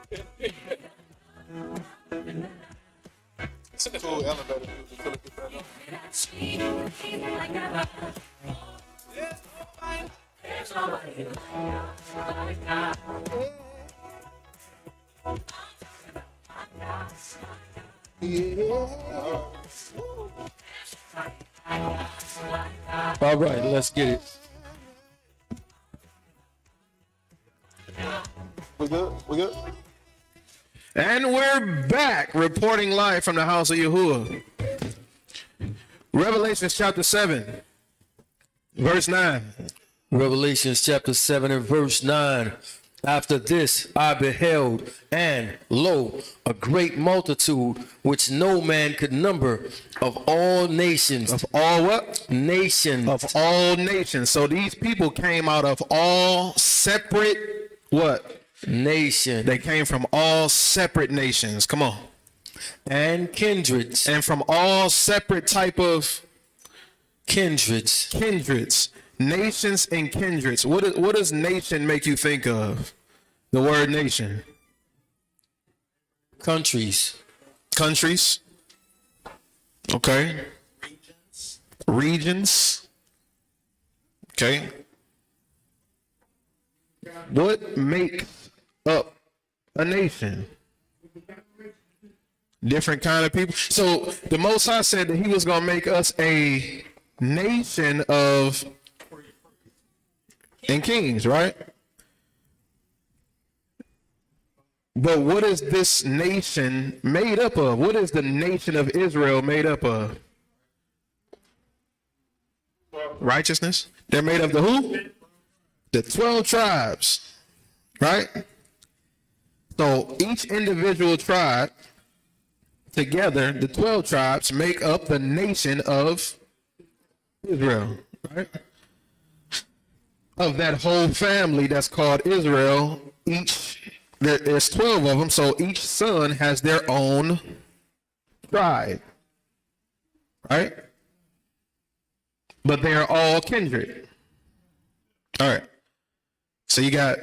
It's a cool elevator music. Put it back on. All right, let's get it. We good? We good? And we're back reporting live from the house of Yahuwah. Revelation chapter 7, verse 9. Revelation chapter 7 and verse 9. After this I beheld, and lo, a great multitude which no man could number, of all nations. Of all what? Nations. Of all nations. So these people came out of all separate what? Nation. They came from all separate nations. Come on. And kindreds. And from all separate type of kindreds. Kindreds. Nations and kindreds. What does nation make you think of? The word nation. Countries. Countries. Okay. Regions. Okay. What makes up a nation? Different kind of people. So the Most High said that he was going to make us a nation of and kings, right? But what is this nation made up of? What is the nation of Israel made up of? Righteousness. They're made of the who? The 12 tribes, right? So each individual tribe together, the 12 tribes make up the nation of Israel, right? Of that whole family that's called Israel, there's 12 of them, so each son has their own tribe, right? But they are all kindred. All right. So you got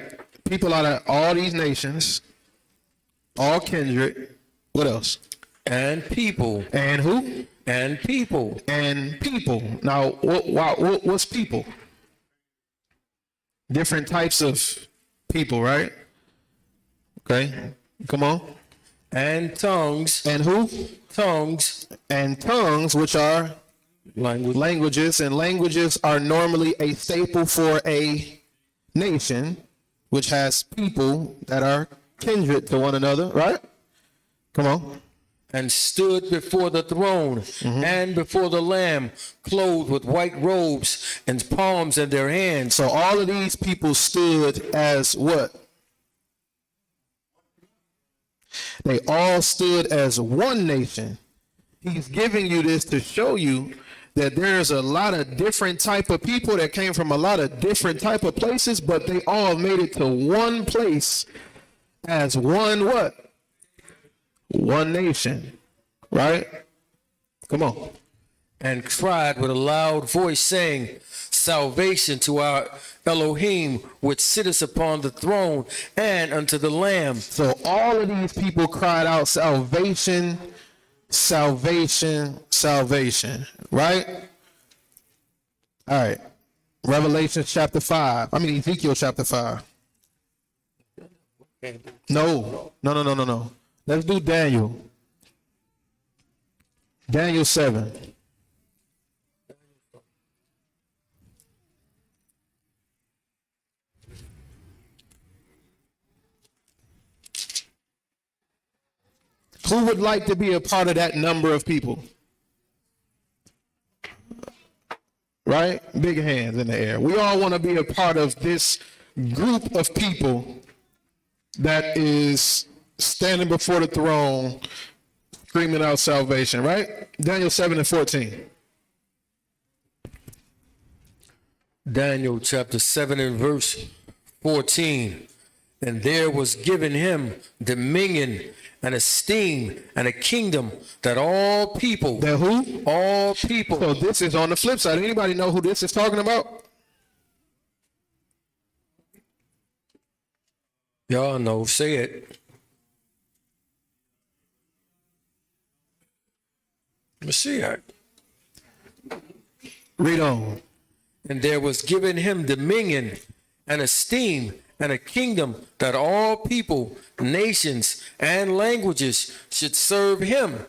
people out of all these nations, all kindred. What else? And people. And who? And people. And people. Now, what's people? Different types of people, right? Okay. Come on. And tongues. And who? Tongues. And tongues, which are languages. And languages are normally a staple for a nation, which has people that are kindred to one another, right? Come on. And stood before the throne and before the Lamb, clothed with white robes and palms in their hands. So all of these people stood as what? They all stood as one nation. He's giving you this to show you that there's a lot of different type of people that came from a lot of different type of places, but they all made it to one place as one what? One nation, right? Come on. And cried with a loud voice, saying, salvation to our Elohim, which sitteth upon the throne, and unto the Lamb. So all of these people cried out, salvation, salvation, salvation, right? All right. Revelation chapter 5. Ezekiel chapter 5. No. Let's do Daniel. Daniel 7. Who would like to be a part of that number of people? Right? Big hands in the air. We all want to be a part of this group of people that is standing before the throne, screaming out salvation, right? Daniel 7 and 14. Daniel chapter 7 and verse 14. And there was given him dominion and esteem and a kingdom that all people. That who? All people. So this is on the flip side. Anybody know who this is talking about? Y'all know, say it. Mashiach. Read on. And there was given him dominion and esteem and a kingdom that all people, nations, and languages should serve him.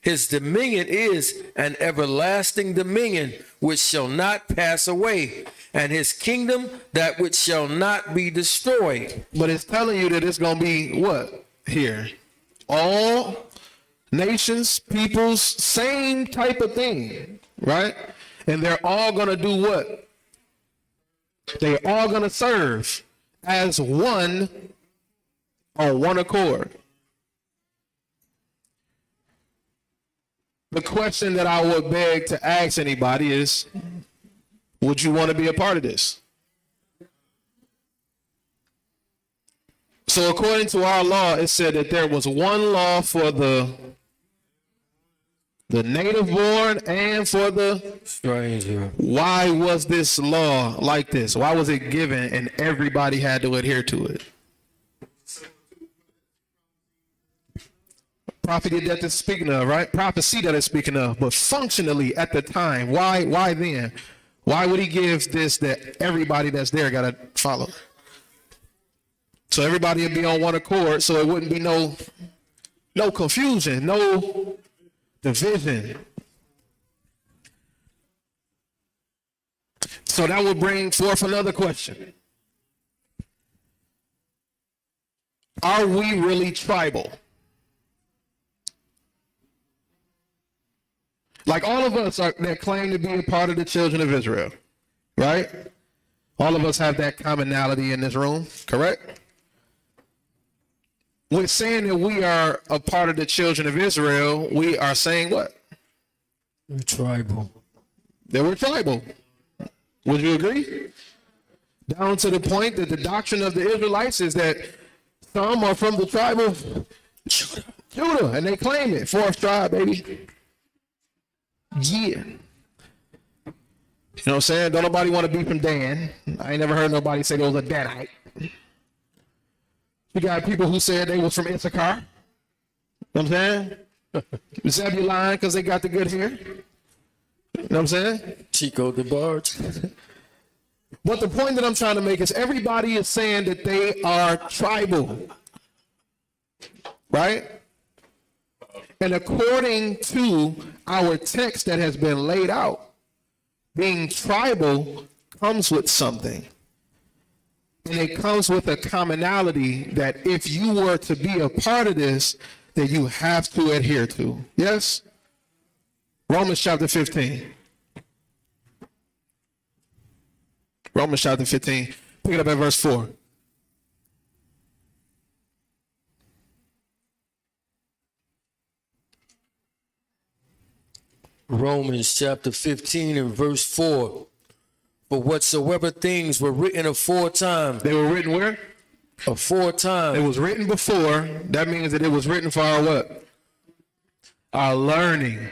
His dominion is an everlasting dominion which shall not pass away, and his kingdom that which shall not be destroyed. But it's telling you that it's going to be what here? All nations, peoples, same type of thing, right? And they're all going to do what? They're all going to serve as one on one accord. The question that I would beg to ask anybody is, would you want to be a part of this? So according to our law, it said that there was one law for the native born and for the stranger. Why was this law like this? Why was it given and everybody had to adhere to it? Prophecy that it's speaking of, right? Prophecy that it's speaking of, but functionally at the time, why then? Why would he give this that everybody that's there got to follow? So everybody would be on one accord, so it wouldn't be no confusion, no division. So that would bring forth another question. Are we really tribal? Like all of us that claim to be a part of the children of Israel, right? All of us have that commonality in this room, correct? With saying that we are a part of the children of Israel, we are saying what? We're tribal. That we're tribal. Would you agree? Down to the point that the doctrine of the Israelites is that some are from the tribe of Judah, and they claim it. Fourth tribe, baby. Yeah. You know what I'm saying? Don't nobody want to be from Dan. I ain't never heard nobody say they was a Danite. We got people who said they was from Issachar. You know what I'm saying? Zebulon, because they got the good hair. You know what I'm saying? Chico DeBarge. But the point that I'm trying to make is everybody is saying that they are tribal. Right? And according to our text that has been laid out, being tribal comes with something. And it comes with a commonality that if you were to be a part of this, that you have to adhere to. Yes? Romans chapter 15. Romans chapter 15. Pick it up at verse 4. Romans chapter 15 and verse 4. For whatsoever things were written aforetime. They were written where? Aforetime. It was written before. That means that it was written for our what? Our learning.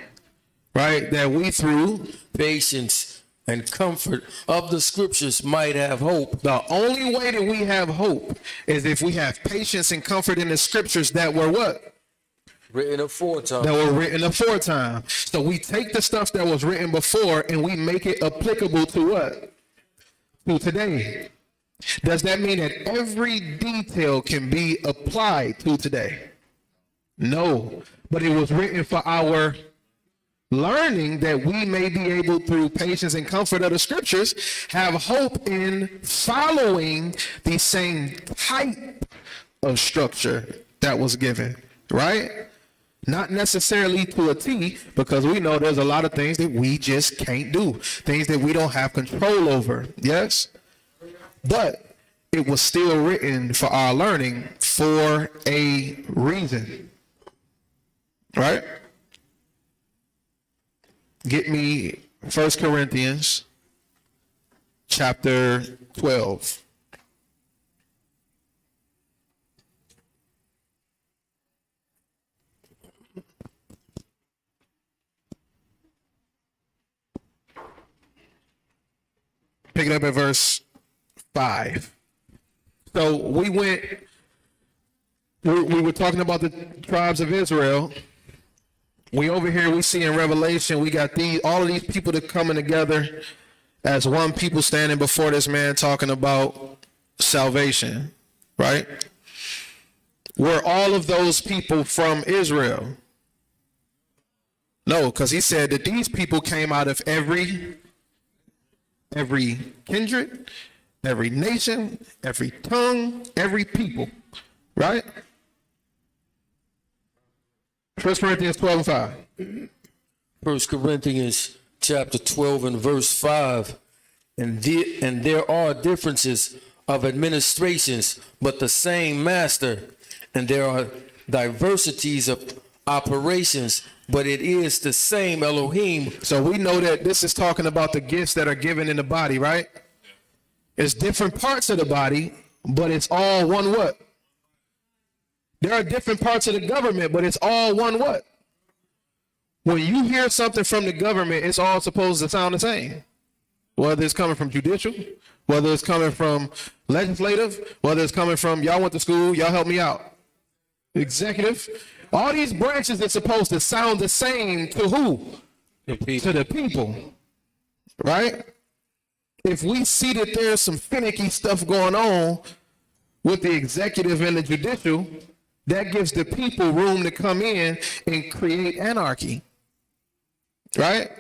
Right? That we through patience and comfort of the scriptures might have hope. The only way that we have hope is if we have patience and comfort in the scriptures that were what? Written aforetime. That were written aforetime. So we take the stuff that was written before and we make it applicable to what? To today. Does that mean that every detail can be applied to today? No. But it was written for our learning that we may be able, through patience and comfort of the scriptures, have hope in following the same type of structure that was given, right? Not necessarily to a T, because we know there's a lot of things that we just can't do, things that we don't have control over, yes? But it was still written for our learning for a reason, right? Get me 1 Corinthians chapter 12. Pick it up at verse 5. So we were talking about the tribes of Israel, We over here, we see in Revelation, we got all of these people that coming together as one people standing before this man talking about salvation, right? Were all of those people from Israel? No, because he said that these people came out of every kindred, every nation, every tongue, every people, right? 1 Corinthians 12 and 5. 1 Corinthians chapter 12 and verse 5. And there are differences of administrations, but the same master. And there are diversities of operations, but it is the same Elohim. So we know that this is talking about the gifts that are given in the body, right? It's different parts of the body, but it's all one what? There are different parts of the government, but it's all one what? When you hear something from the government, it's all supposed to sound the same. Whether it's coming from judicial, whether it's coming from legislative, whether it's coming from y'all went to school, y'all help me out. Executive. All these branches are supposed to sound the same to who? To the people. Right? If we see that there's some finicky stuff going on with the executive and the judicial, that gives the people room to come in and create anarchy. Right?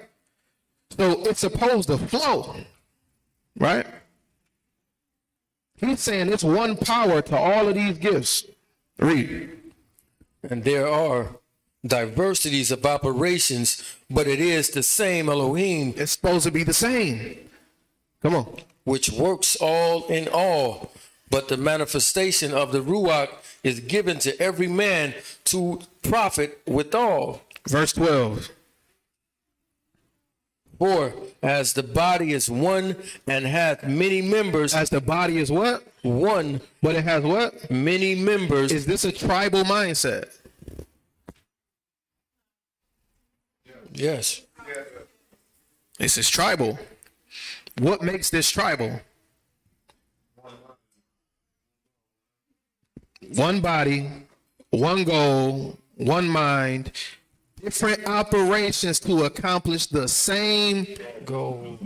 So it's supposed to flow. Right? He's saying it's one power to all of these gifts. Read. And there are diversities of operations, but it is the same Elohim. It's supposed to be the same. Come on. Which works all in all. But the manifestation of the Ruach is given to every man to profit withal. Verse 12. For as the body is one and hath many members. As the body is what? One. But it has what? Many members. Is this a tribal mindset? Yes. This is tribal. What makes this tribal? One body, one goal, one mind, different operations to accomplish the same goal.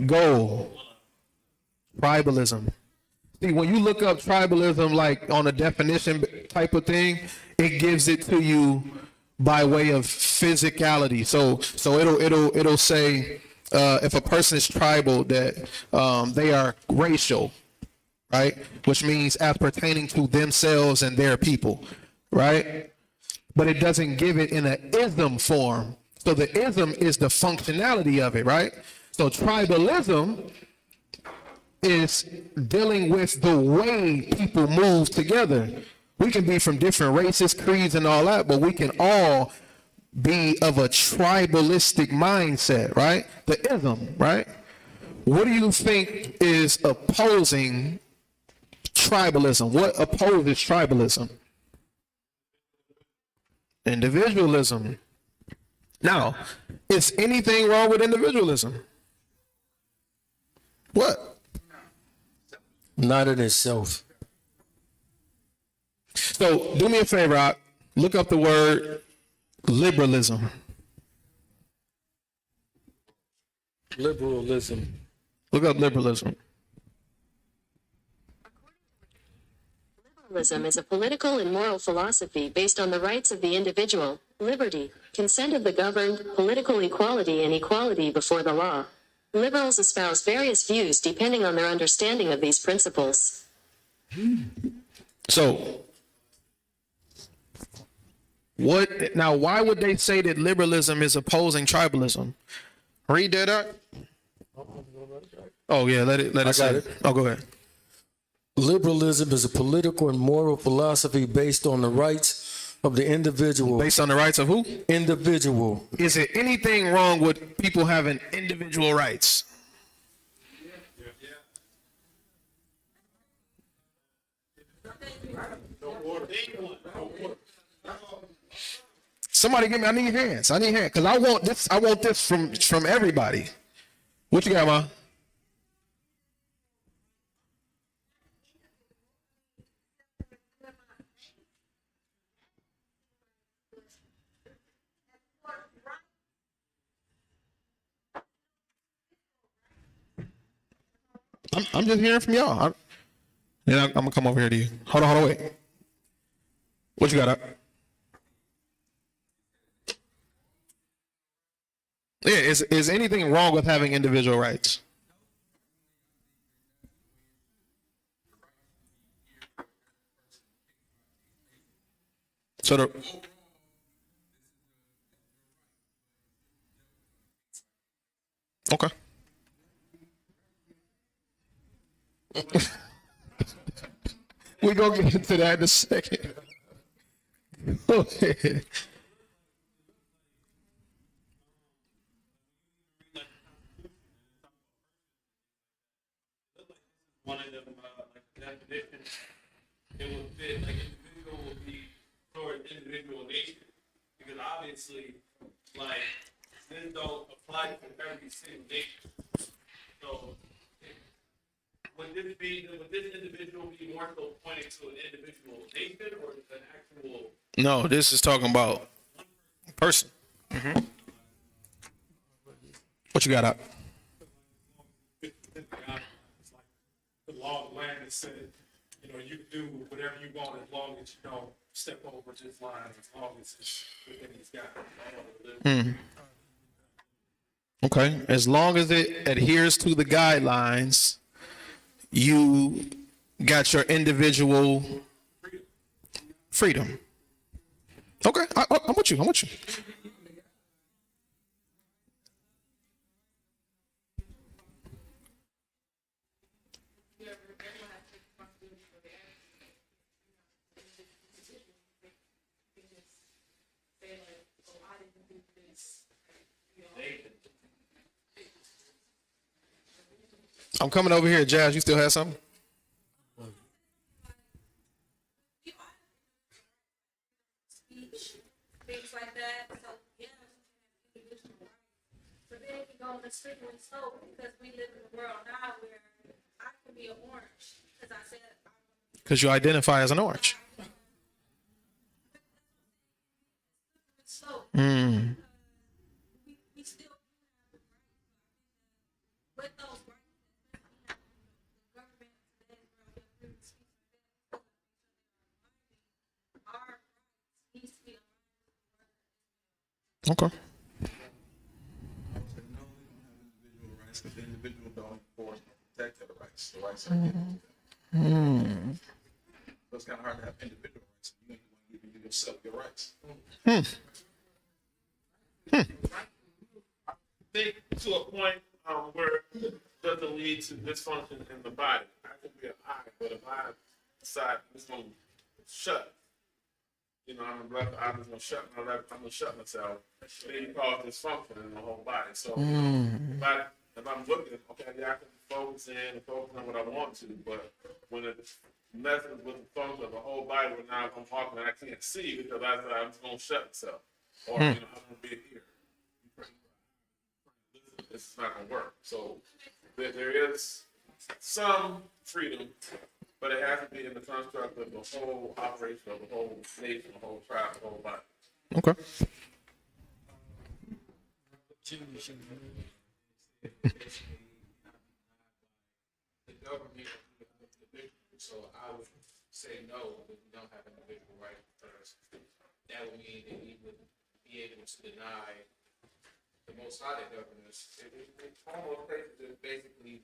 Tribalism. See, when you look up tribalism, like on a definition type of thing, it gives it to you by way of physicality. So it'll say if a person is tribal that they are racial, right? Which means as pertaining to themselves and their people, right? But it doesn't give it in an ism form. So the ism is the functionality of it, right? So tribalism is dealing with the way people move together. We can be from different races, creeds, and all that, but we can all be of a tribalistic mindset, right? The ism, right? What do you think is opposing tribalism? What opposes tribalism? Individualism. Now, is anything wrong with individualism? What? Not in itself. So do me a favor, Rock. Look up the word liberalism. Liberalism. Look up liberalism. Liberalism is a political and moral philosophy based on the rights of the individual, liberty, consent of the governed, political equality, and equality before the law. Liberals espouse various views depending on their understanding of these principles. So, why would they say that liberalism is opposing tribalism? Read that out. Oh yeah, let it say it. Oh, go ahead. Liberalism is a political and moral philosophy based on the rights of the individual. Based on the rights of who? Individual. Is there anything wrong with people having individual rights? Somebody give me, I need hands. I need hands. Because I want this from everybody. What you got, Ma? I'm just hearing from y'all. Then I'm gonna come over here to you. Hold on, wait. What you got up? Yeah, is anything wrong with having individual rights? So okay. We're gonna get into that in a second. Okay. One of them, like definitions, it would fit, like individual would be toward individual nation. Because obviously, like, this don't apply to every single nation. So, would this individual be more so pointing to an individual nation or an actual? No, this is talking about person. Mm-hmm. What you got up? The law of the land that said, you know, you can do whatever you want as long as you don't step over this line, as long as it's within these guidelines. Okay. As long as it adheres to the guidelines, you got your individual freedom. Okay. I'm with you. I'm coming over here, Jazz. You still have something? Things like that. So yeah, but then you go on the slippery slope because we live in a world now where I can be an orange because I said Because you identify as an orange. slope. We still with those rights. The government our rights needs to be Okay. Individual rights, because the individual don't enforce and protect their rights. The rights are given. So it's kind of hard to have individual rights. You ain't the one giving yourself your rights. I think to a point where it doesn't lead to dysfunction in the body. I could be an eye, but if I decide it's going to shut, you know, I'm left eye is going to shut my left, I'm going to shut myself. Then you cause dysfunction in the whole body. So if I'm looking, okay, yeah, I can focus in and focus on what I want to, but when it messes with the function of the whole body, where now I'm walking and I can't see because I'm just going to shut myself. Or, you know, I'm going to be here. This is not going to work. So there is some freedom, but it has to be in the construct of the whole operation of the whole nation, the whole tribe, the whole body. Okay. The government, so I would say no, that we don't have an individual right first. That would mean that we would be able to deny the Most High governors. It almost basically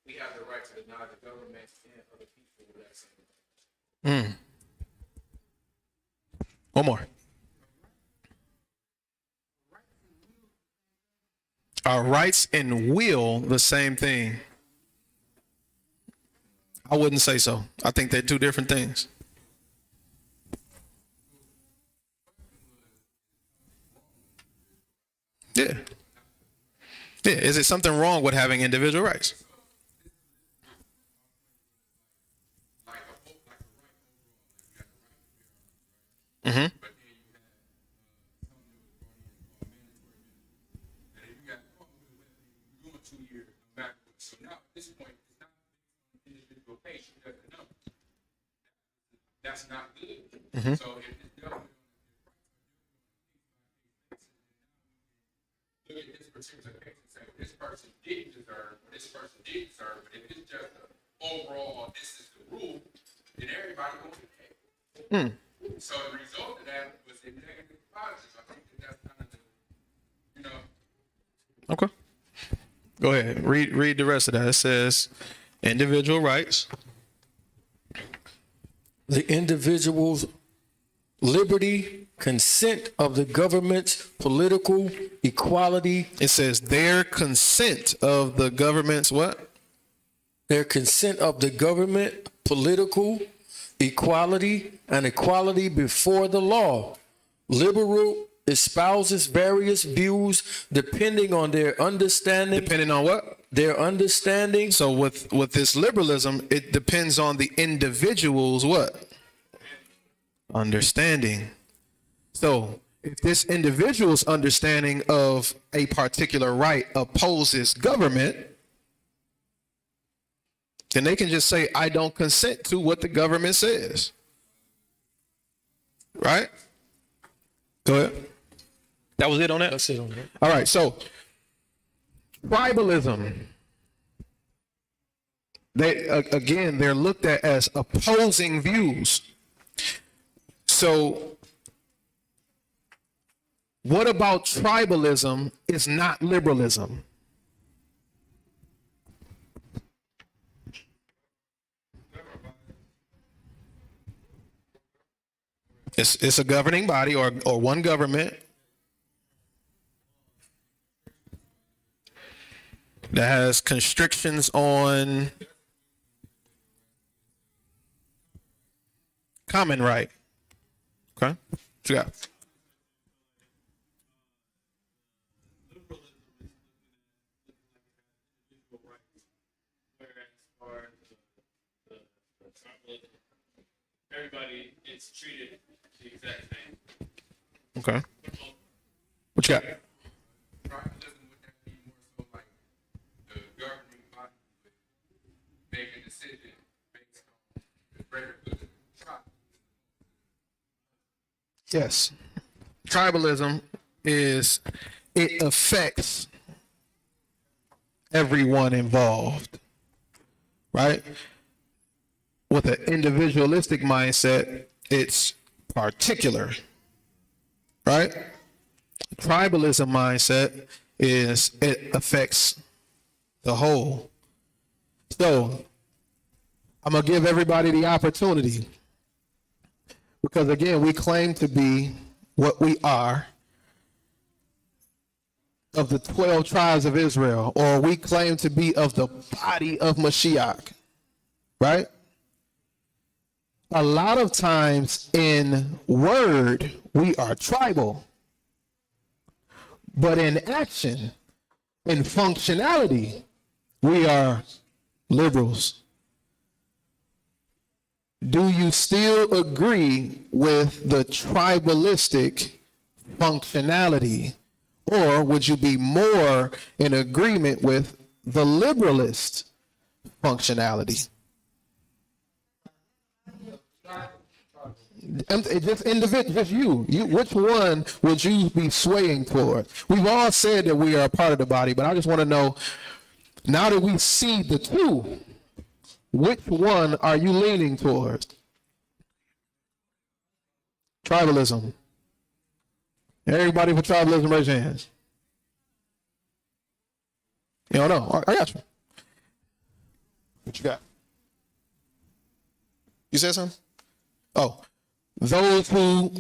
we have the right to deny the government and other people that same. One more. Are rights and will the same thing? I wouldn't say so. I think they're two different things. Yeah. Yeah. Is it something wrong with having individual rights? Mm-hmm. So now at this point, it's not individual patient, no. That's not good. So if it's government look at this particular case and say, well, this person didn't deserve, but if it's just overall, this is the rule, then everybody will be paid. So the result of that was a negative positive. I think that's kind of the, you know. Okay. Go ahead. Read the rest of that. It says individual rights. The individual's liberty, consent of the government's political equality, It says their consent of the government's what? their consent of the government, political equality, and equality before the law. Liberal espouses various views depending on their understanding. Depending on what? Their understanding. So with this liberalism, it depends on the individual's what? Understanding. So if this individual's understanding of a particular right opposes government, then they can just say, I don't consent to what the government says. Right? Go ahead. That was it on that? That's it on that. All right, so tribalism. They're looked at as opposing views. So what about tribalism is not liberalism? It's a governing body or one government that has constrictions on common right. Okay? What you got? Everybody is treated the exact same. Okay. What you got? Tribalism would that be more so like the governing body would make a decision based on the greater good of the tribe. Yes. Tribalism it affects everyone involved. Right? With an individualistic mindset, it's particular. Right? Tribalism mindset is it affects the whole. So I'm gonna give everybody the opportunity, because again, we claim to be what we are of the 12 tribes of Israel, or we claim to be of the body of Mashiach, right? A lot of times in word, we are tribal, but in action, in functionality, we are liberals. Do you still agree with the tribalistic functionality, or would you be more in agreement with the liberalist functionality? Just individual, just you. Which one would you be swaying toward? We've all said that we are a part of the body, but I just want to know, now that we see the two, which one are you leaning towards? Tribalism. Everybody for tribalism, raise your hands. You don't know. I got you. What you got? You said something? Oh, those who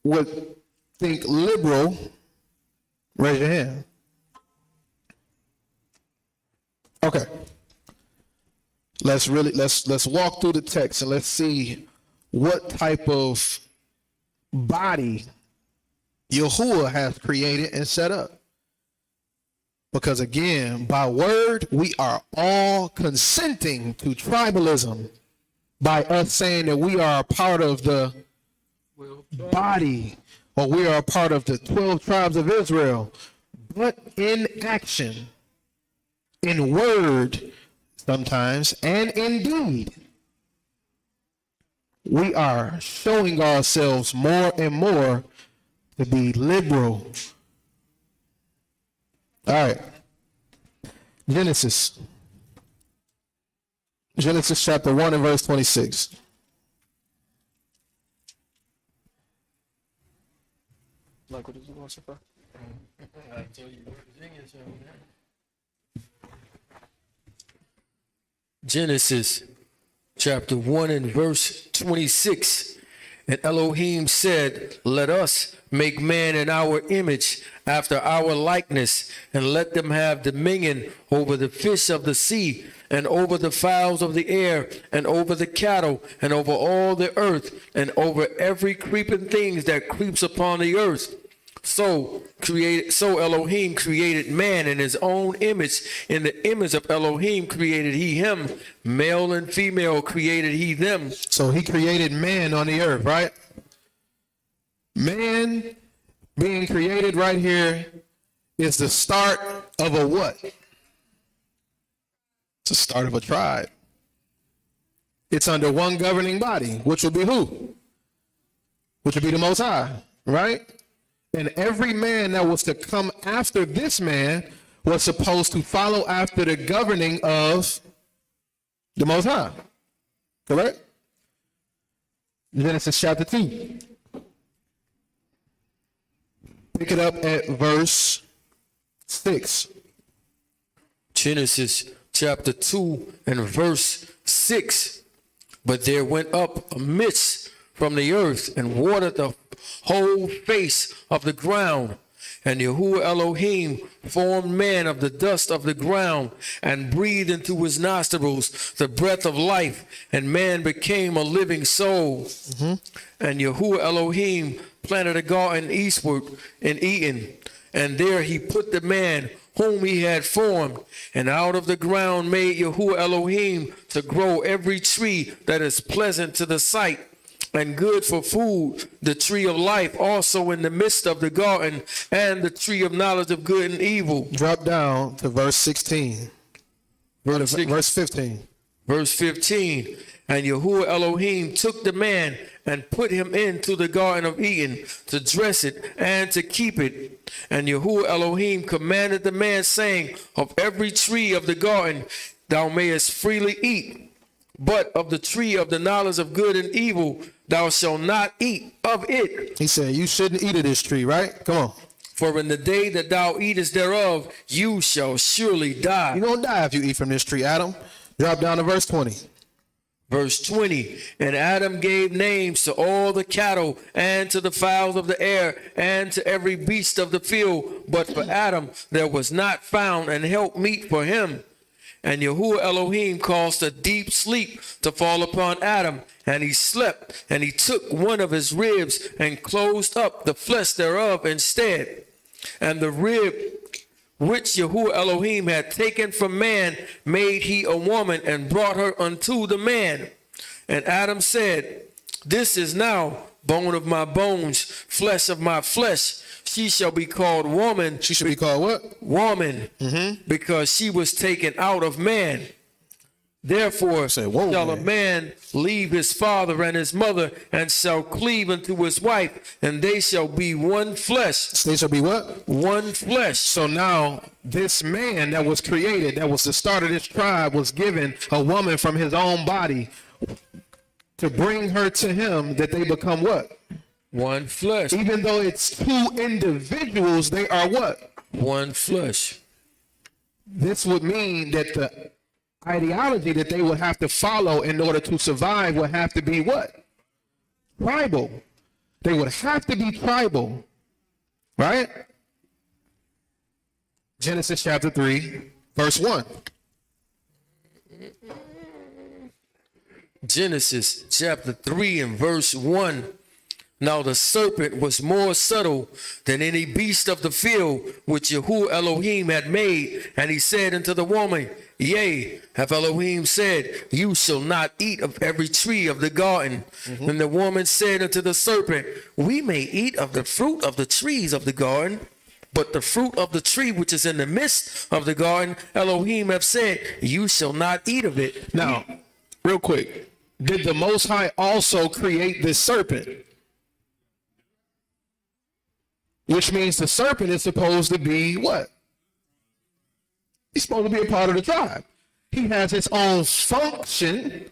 would think liberal, raise your hand. Okay. Let's walk through the text and let's see what type of body Yahuwah has created and set up. Because again, by word, we are all consenting to tribalism by us saying that we are a part of the body, or we are a part of the 12 tribes of Israel. But in action, in word sometimes, and in deed, we are showing ourselves more and more to be liberal. All right. Genesis Genesis chapter 1 and verse 26. Genesis chapter 1 and verse 26. And Elohim said, let us make man in our image, after our likeness, and let them have dominion over the fish of the sea, and over the fowls of the air, and over the cattle, and over all the earth, and over every creeping thing that creeps upon the earth. So Elohim created man in his own image. In the image of Elohim created he him. Male and female created he them. So he created man on the earth, right? Man being created right here is the start of a what? It's the start of a tribe. It's under one governing body, which will be who? Which will be the Most High, right? And every man that was to come after this man was supposed to follow after the governing of the Most High. Correct? Genesis chapter 2. Pick it up at verse 6. Genesis chapter 2 and verse 6. But there went up a mist from the earth and watered the whole face of the ground. And Yahuwah Elohim formed man of the dust of the ground and breathed into his nostrils the breath of life, and man became a living soul. And Yahuwah Elohim planted a garden eastward in Eden, and there he put the man whom he had formed. And out of the ground made Yahuwah Elohim to grow every tree that is pleasant to the sight and good for food, the tree of life also in the midst of the garden, and the tree of knowledge of good and evil. Drop down to verse 16. Verse 15. Verse 15. And Yahuwah Elohim took the man and put him into the garden of Eden to dress it and to keep it. And Yahuwah Elohim commanded the man, saying, of every tree of the garden thou mayest freely eat, but of the tree of the knowledge of good and evil thou shalt not eat of it. He said you shouldn't eat of this tree, right? Come on. For in the day that thou eatest thereof, you shall surely die. You're going to die if you eat from this tree, Adam. Drop down to verse 20. Verse 20, and Adam gave names to all the cattle and to the fowls of the air and to every beast of the field. But for Adam there was not found an help meet for him. And Yahuwah Elohim caused a deep sleep to fall upon Adam, and he slept, and he took one of his ribs and closed up the flesh thereof instead. And the rib which Yahuwah Elohim had taken from man made he a woman and brought her unto the man. And Adam said, this is now bone of my bones, flesh of my flesh. She shall be called woman. She should be called what? Woman, because she was taken out of man. Therefore shall a man leave his father and his mother, and shall cleave unto his wife, and they shall be one flesh. They shall be what? One flesh. So now this man that was created, that was the start of this tribe, was given a woman from his own body to bring her to him, that they become what? One flesh. Even though it's two individuals, they are what? One flesh. This would mean that the ideology that they would have to follow in order to survive would have to be what? Tribal. They would have to be tribal, right? Genesis chapter 3, verse 1. Genesis chapter 3 and verse 1. Now the serpent was more subtle than any beast of the field which Yahuwah Elohim had made. And he said unto the woman, yea, have Elohim said, you shall not eat of every tree of the garden. And the woman said unto the serpent, we may eat of the fruit of the trees of the garden, but the fruit of the tree which is in the midst of the garden, Elohim have said, you shall not eat of it. Now, real quick, did the Most High also create this serpent? Which means the serpent is supposed to be what? He's supposed to be a part of the tribe. He has his own function,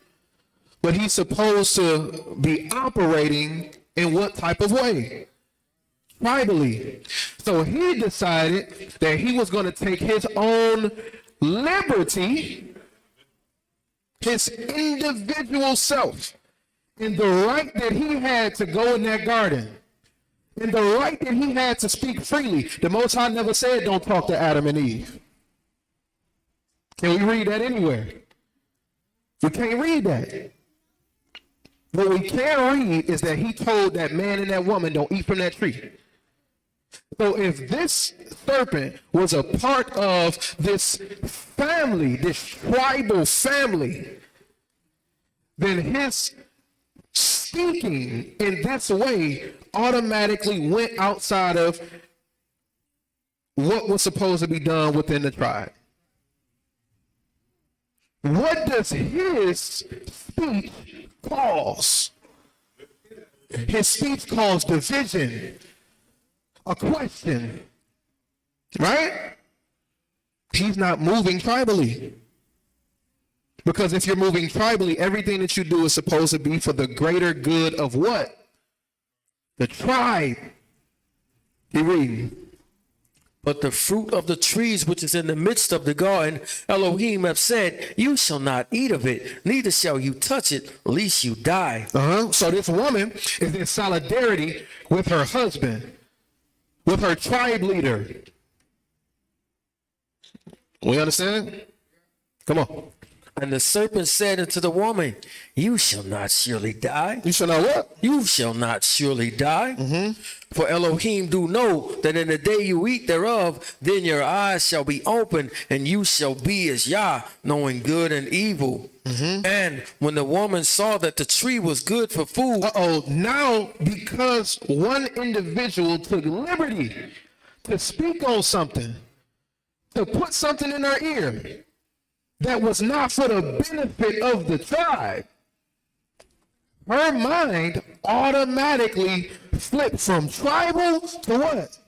but he's supposed to be operating in what type of way? Tribally. So he decided that he was going to take his own liberty, his individual self, and the right that he had to go in that garden, and the right that he had to speak freely. The Most High never said, don't talk to Adam and Eve. Can we read that anywhere? We can't read that. What we can read is that he told that man and that woman, don't eat from that tree. So if this serpent was a part of this family, this tribal family, then his speaking in this way automatically went outside of what was supposed to be done within the tribe. What does his speech cause? His speech caused division, a question, right? He's not moving tribally. Because if you're moving tribally, everything that you do is supposed to be for the greater good of what? The tribe. Keep reading. But the fruit of the trees which is in the midst of the garden, Elohim have said, you shall not eat of it, neither shall you touch it, lest you die. So this woman is in solidarity with her husband, with her tribe leader. We understand? Come on. And the serpent said unto the woman, you shall not surely die. You shall not what? You shall not surely die. For Elohim do know that in the day you eat thereof, then your eyes shall be opened, and you shall be as Yah, knowing good and evil. And when the woman saw that the tree was good for food. Now because one individual took liberty to speak on something, to put something in her ear that was not for the benefit of the tribe, her mind automatically flipped from tribal to what?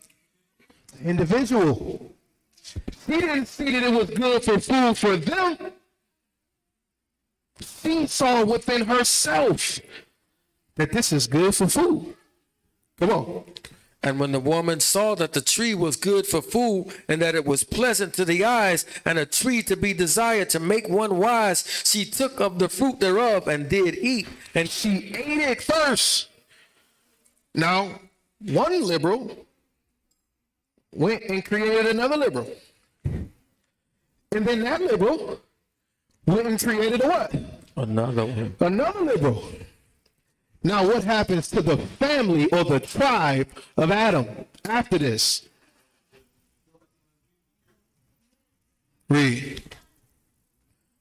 Individual. She didn't see that it was good for food for them. She saw within herself that this is good for food. Come on. And when the woman saw that the tree was good for food, and that it was pleasant to the eyes, and a tree to be desired to make one wise, she took of the fruit thereof and did eat. And she ate it first. Now, one liberal went and created another liberal. And then that liberal went and created a what? Another one. Another liberal. Now, what happens to the family or the tribe of Adam after this? Read.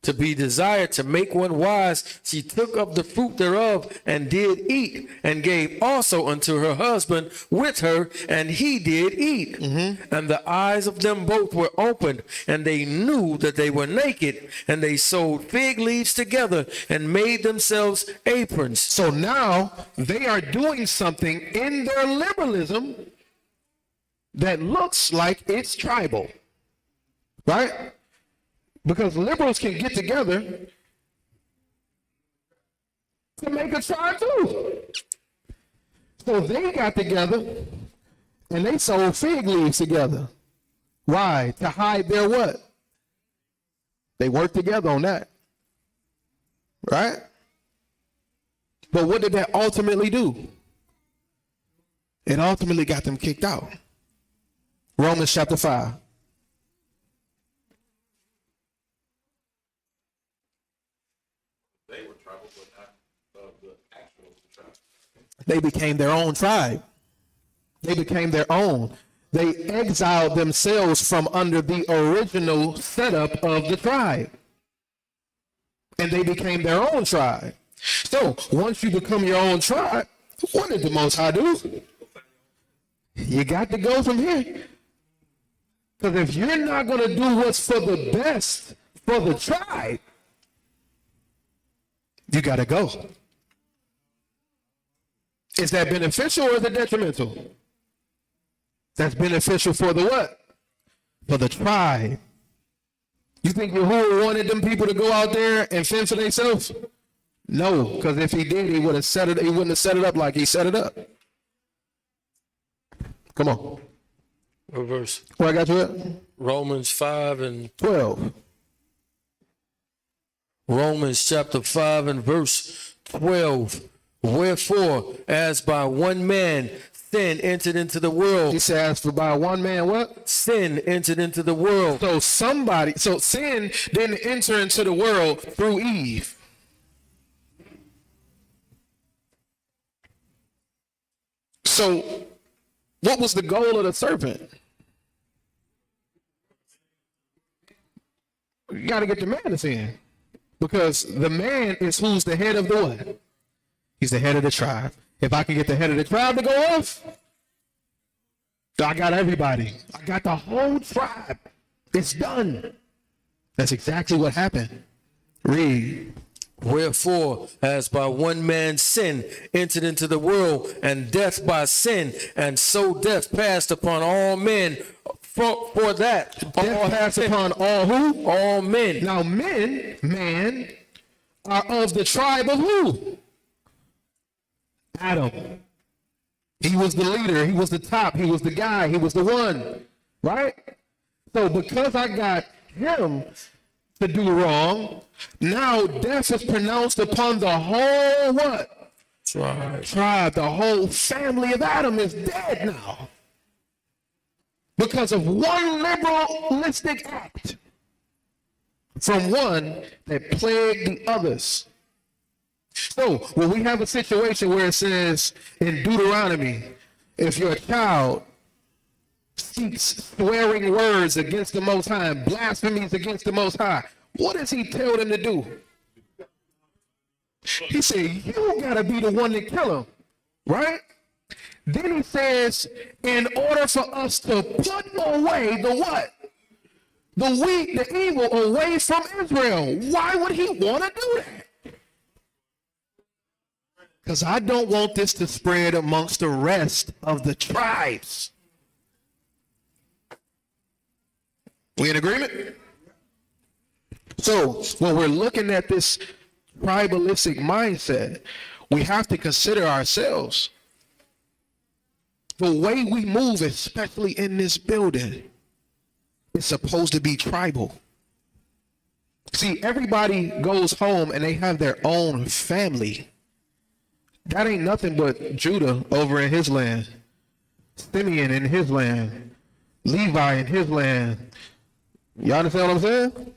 To be desired to make one wise, she took of the fruit thereof and did eat, and gave also unto her husband with her, and he did eat. And the eyes of them both were opened, and they knew that they were naked, and they sewed fig leaves together and made themselves aprons. So now they are doing something in their liberalism that looks like it's tribal, right? Because liberals can get together to make a tribe too. So they got together and they sewed fig leaves together. Why? To hide their what? They worked together on that. Right? But what did that ultimately do? It ultimately got them kicked out. Romans chapter 5. They were tribal, but not of the actual tribe. They became their own tribe. They became their own. They exiled themselves from under the original setup of the tribe. And they became their own tribe. So once you become your own tribe, what did the Most High do? You got to go from here. Because if you're not going to do what's for the best for the tribe, you got to go. Is that beneficial or is it detrimental? That's beneficial for the what? For the tribe. You think Yahuwah wanted them people to go out there and fend for themselves? No, because if he did, he would have set it. He wouldn't have set it up like he set it up. Come on. What verse? Where I got you at? Romans 5 and 12. Romans chapter 5 and verse 12. Wherefore, as by one man sin entered into the world. He says, for by one man what? Sin entered into the world. So sin didn't enter into the world through Eve. So what was the goal of the serpent? You got to get the man to sin. Because the man is who's the head of the what? He's the head of the tribe. If I can get the head of the tribe to go off, I got everybody. I got the whole tribe. It's done. That's exactly what happened. Read. Wherefore, as by one man sin entered into the world, and death by sin, and so death passed upon all men. For that, Death passed upon all who? all men. Now man, are of the tribe of who? Adam. He was the leader. He was the top. He was the guy. He was the one. Right? So because I got him to do wrong, now death is pronounced upon the whole what? Tribe. The whole family of Adam is dead now. Because of one liberalistic act from one that plagued the others. So when we have a situation where it says in Deuteronomy, if your child speaks swearing words against the Most High, blasphemies against the Most High, what does he tell them to do? He said, you gotta be the one to kill him, right? Then he says, in order for us to put away the what? The evil away from Israel. Why would he want to do that? Because I don't want this to spread amongst the rest of the tribes. We in agreement? So when we're looking at this tribalistic mindset, we have to consider ourselves. The way we move, especially in this building, is supposed to be tribal. See, everybody goes home and they have their own family. That ain't nothing but Judah over in his land, Simeon in his land, Levi in his land. You understand what I'm saying?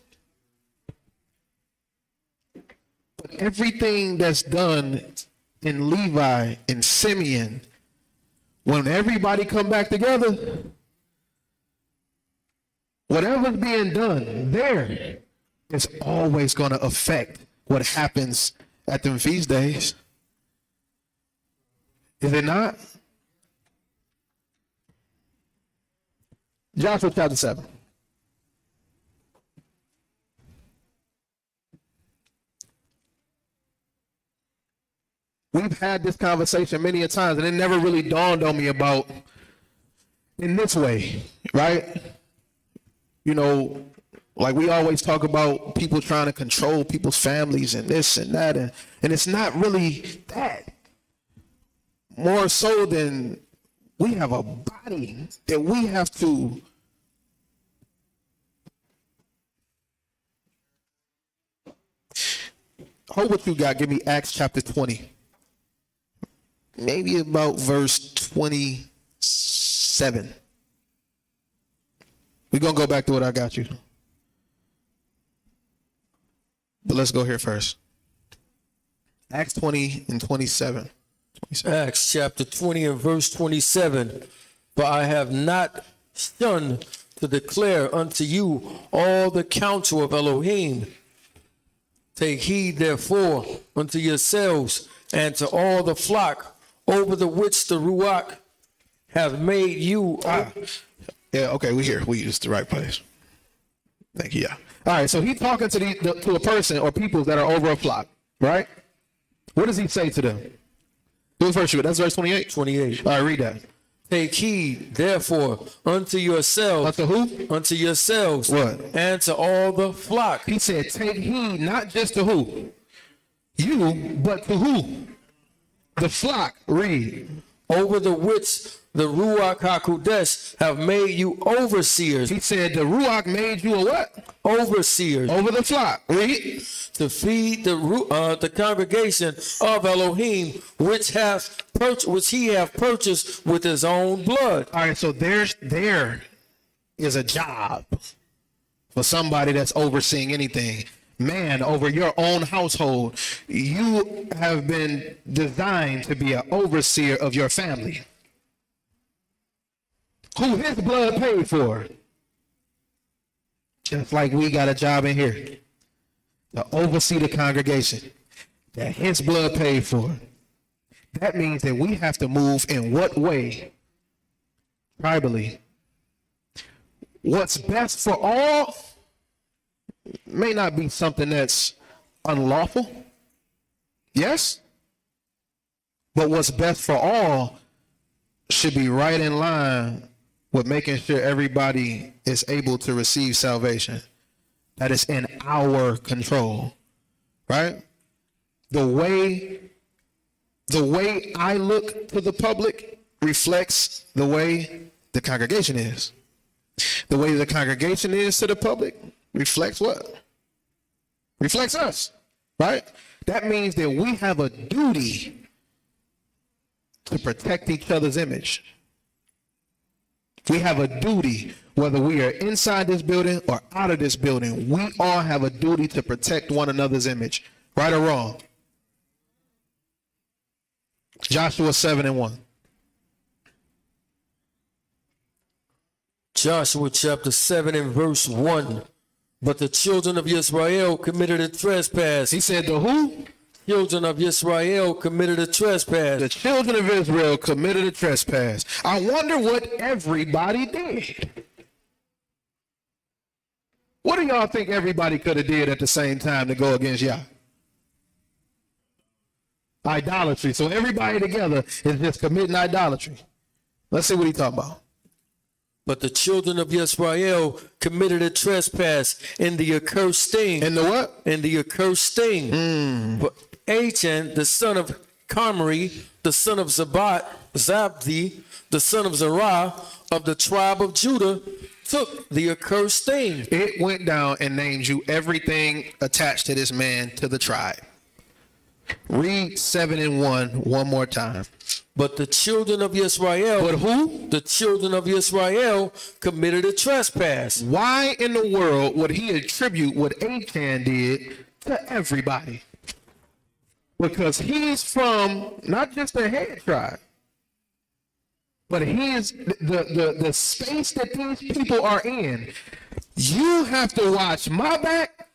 But everything that's done in Levi and Simeon, when everybody come back together, whatever's being done there is always going to affect what happens at them feast days. Is it not? Joshua chapter 7. We've had this conversation many a times, and it never really dawned on me about in this way, right? You know, like we always talk about people trying to control people's families and this and that, and it's not really that. More so than we have a body that we have to hold what you got. Give me Acts chapter 20. Maybe about verse 27. We're going to go back to what I got you. But let's go here first. Acts 20 and 27. Acts chapter 20 and verse 27. For I have not shunned to declare unto you all the counsel of Elohim. Take heed therefore unto yourselves and to all the flock over the which the Ruach have made you. Yeah, okay, we here. We used the right place. Thank you. Yeah. All right, so he's talking to a person or people that are over a flock, right? What does he say to them? What verse? That's verse 28? 28. All right, read that. Take heed, therefore, unto yourselves. Unto who? Unto yourselves. What? And to all the flock. He said, take heed, not just to who? You, but to who? The flock. Read. Over the which the Ruach HaKodesh have made you overseers. He said, the Ruach made you a what? Overseers. Over the flock. Read. To feed the congregation of Elohim, which he have purchased with his own blood. All right, so there is a job for somebody that's overseeing anything. Man, over your own household, you have been designed to be an overseer of your family, who his blood paid for. Just like we got a job in here to oversee the congregation that his blood paid for. That means that we have to move in what way? Tribally. What's best for all may not be something that's unlawful. Yes? But what's best for all should be right in line with making sure everybody is able to receive salvation. That is in our control, right? The way I look to the public reflects the way the congregation is. The way the congregation is to the public reflects what? Reflects us, right? That means that we have a duty to protect each other's image. We have a duty, whether we are inside this building or out of this building, we all have a duty to protect one another's image, right or wrong. Joshua 7:1. Joshua chapter 7 and verse 1. But the children of Israel committed a trespass. He said the who? Children of Israel committed a trespass. The children of Israel committed a trespass. I wonder what everybody did. What do y'all think everybody could have did at the same time to go against Yah? Idolatry. So everybody together is just committing idolatry. Let's see what he's talking about. But the children of Israel committed a trespass in the accursed thing. In the what? In the accursed thing. But Achan, the son of Carmi, the son of Zabdi, the son of Zerah, of the tribe of Judah, took the accursed thing. It went down and named you everything attached to this man to the tribe. Read 7:1 one more time. But the children of Israel. But who? The children of Israel committed a trespass. Why in the world would he attribute what Achan did to everybody? Because he's from not just the head tribe, but he's the space that these people are in. You have to watch my back.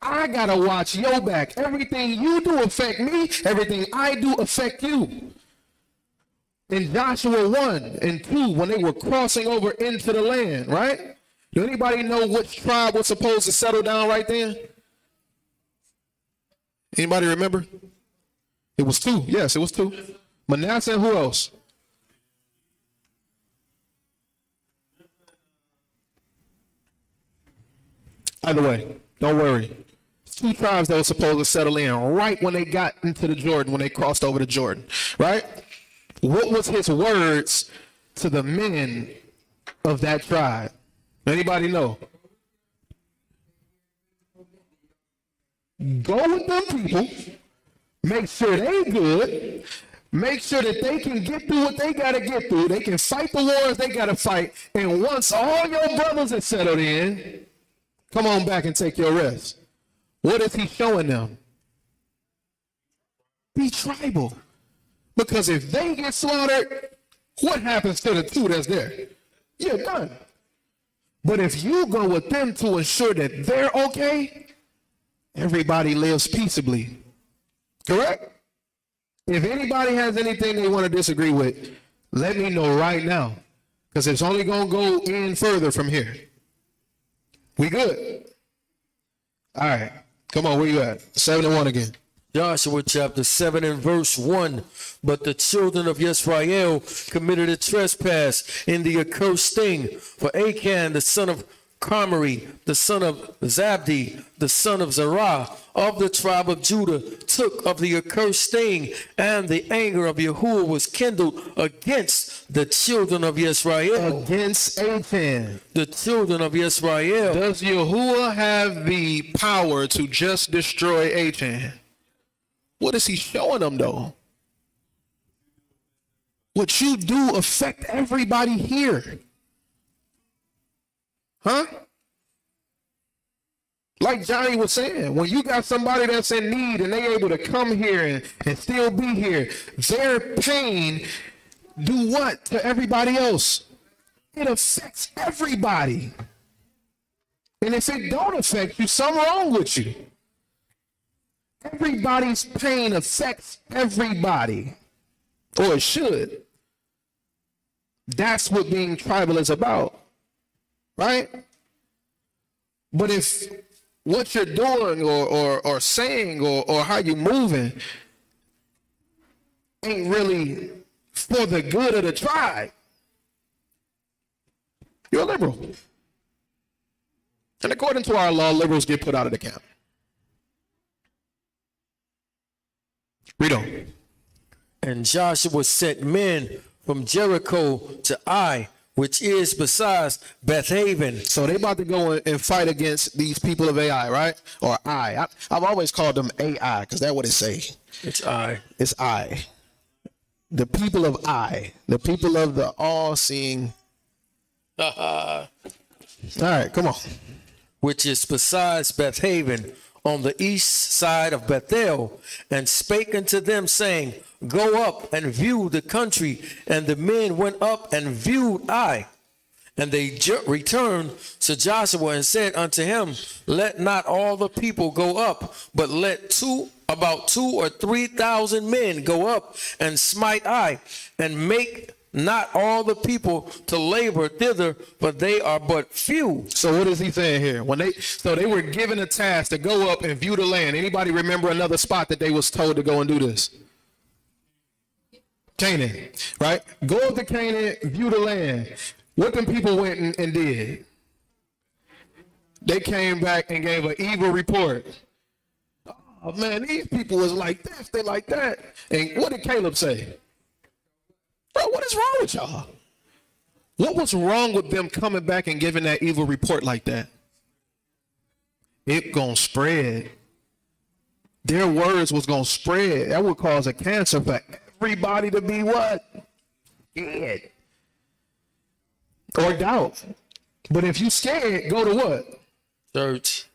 I gotta watch your back. Everything you do affect me. Everything I do affect you. In Joshua 1 and 2, when they were crossing over into the land, right? Do anybody know which tribe was supposed to settle down right then? Anybody remember? It was 2. Yes, it was 2. Manasseh and who else? Either way, don't worry. 2 tribes that were supposed to settle in right when they got into the Jordan, when they crossed over the Jordan, right? What was his words to the men of that tribe? Anybody know? Go with them people, make sure they good, make sure that they can get through what they got to get through. They can fight the wars they got to fight. And once all your brothers are settled in, come on back and take your rest. What is he showing them? Be tribal. Because if they get slaughtered, what happens to the 2 that's there? You're done. But if you go with them to ensure that they're okay, everybody lives peaceably. Correct? If anybody has anything they want to disagree with, let me know right now. Because it's only going to go in further from here. We good? All right. Come on, where you at? 7-1 again. Joshua chapter 7 and verse 1. But the children of Israel committed a trespass in the accursed thing. For Achan, the son of Carmi, the son of Zabdi, the son of Zerah, of the tribe of Judah, took of the accursed thing, and the anger of Yahuwah was kindled against the children of Israel. Against Achan. The children of Israel. Does Yahuwah have the power to just destroy Achan? What is he showing them though? What you do affect everybody here. Huh? Like Johnny was saying, when you got somebody that's in need and they able to come here and still be here, their pain do what to everybody else? It affects everybody. And if it don't affect you, something wrong with you. Everybody's pain affects everybody. Or it should. That's what being tribal is about. Right? But if what you're doing or saying or how you're moving ain't really for the good of the tribe, you're a liberal. And according to our law, liberals get put out of the camp. Read on. And Joshua sent men from Jericho to Ai, which is besides Bethaven. So they about to go and fight against these people of Ai, right? Or I. I've always called them AI because that's what it say. It's Ai. It's I. The people of I. The people of the all-seeing. All right, come on. Which is besides Bethaven, on the east side of Bethel, and spake unto them, saying, Go up and view the country. And the men went up and viewed Ai. And they returned to Joshua and said unto him, Let not all the people go up, but let about 2,000 or 3,000 men go up and smite Ai, and make not all the people to labor thither, for they are but few. So what is he saying here? So they were given a task to go up and view the land. Anybody remember another spot that they was told to go and do this? Canaan, right? Go up to Canaan, view the land. What them people went and did? They came back and gave an evil report. Oh man, these people was like this, they like that. And what did Caleb say? Bro, what is wrong with y'all? What was wrong with them coming back and giving that evil report like that? It gonna spread. Their words was gonna spread. That would cause a cancer for everybody to be what? Dead. Or doubt. But if you scared, go to what? Church.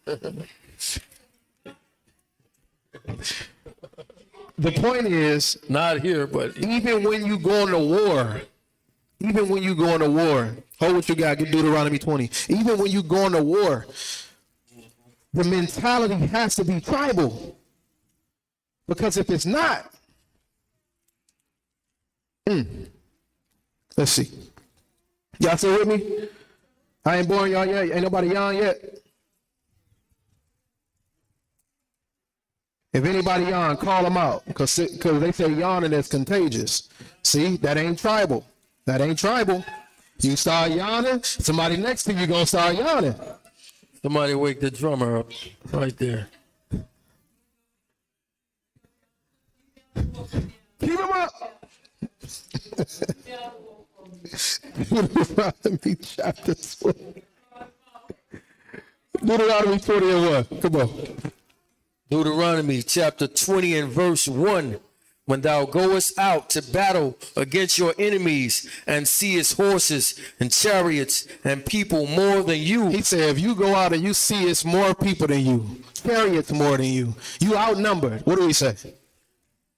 The point is, Not here, but even when you go into war, hold what you got, get Deuteronomy 20. Even when you go into war, the mentality has to be tribal. Because if it's not, let's see. Y'all still with me? I ain't boring y'all yet. Ain't nobody young yet. If anybody yawn, call them out, because they say yawning is contagious. See, that ain't tribal. That ain't tribal. You start yawning, somebody next to you gonna start yawning. somebody wake the drummer up right there. Keep him up. Deuteronomy chapter 20. Deuteronomy 20 and 1. Come on. Deuteronomy chapter 20 and verse 1. When thou goest out to battle against your enemies and seest horses and chariots and people more than you. He said, if you go out and you see it's more people than you, chariots more than you outnumbered. What do we say?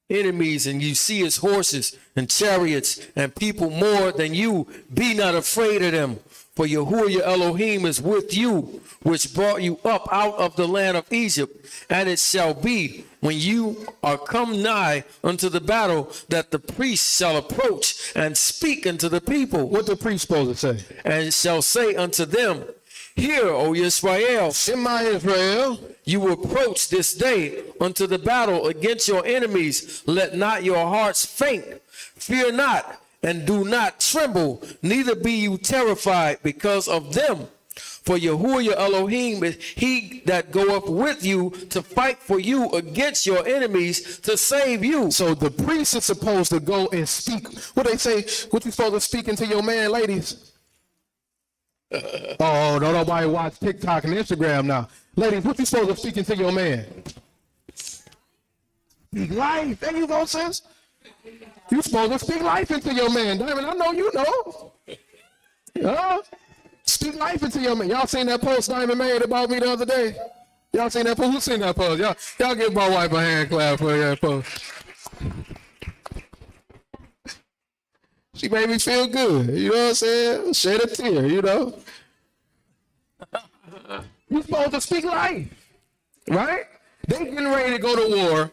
Enemies, and you see his horses and chariots and people more than you, be not afraid of them. For Yahuwah your Elohim is with you, which brought you up out of the land of Egypt. And it shall be, when you are come nigh unto the battle, that the priest shall approach and speak unto the people. What the priest supposed to say? And shall say unto them, Hear, O Israel, Shema Israel. you approach this day unto the battle against your enemies. Let not your hearts faint. Fear not, and do not tremble, neither be you terrified because of them. For Yahuwah your Elohim is he that goeth with you to fight for you against your enemies to save you. So the priest is supposed to go and speak. What they say? What you supposed to speak into your man, ladies? Oh, don't nobody watch TikTok and Instagram now. Ladies, what you supposed to speak into your man? Speak life. There you go, sis. You supposed to speak life into your man. Diamond, I know you know. Speak life into your man. Y'all seen that post Diamond made about me the other day? Y'all seen that post? Who seen that post? Y'all give my wife a hand clap for that post. She made me feel good. You know what I'm saying? Shed a tear, you know. You're supposed to speak life, right? They getting ready to go to war.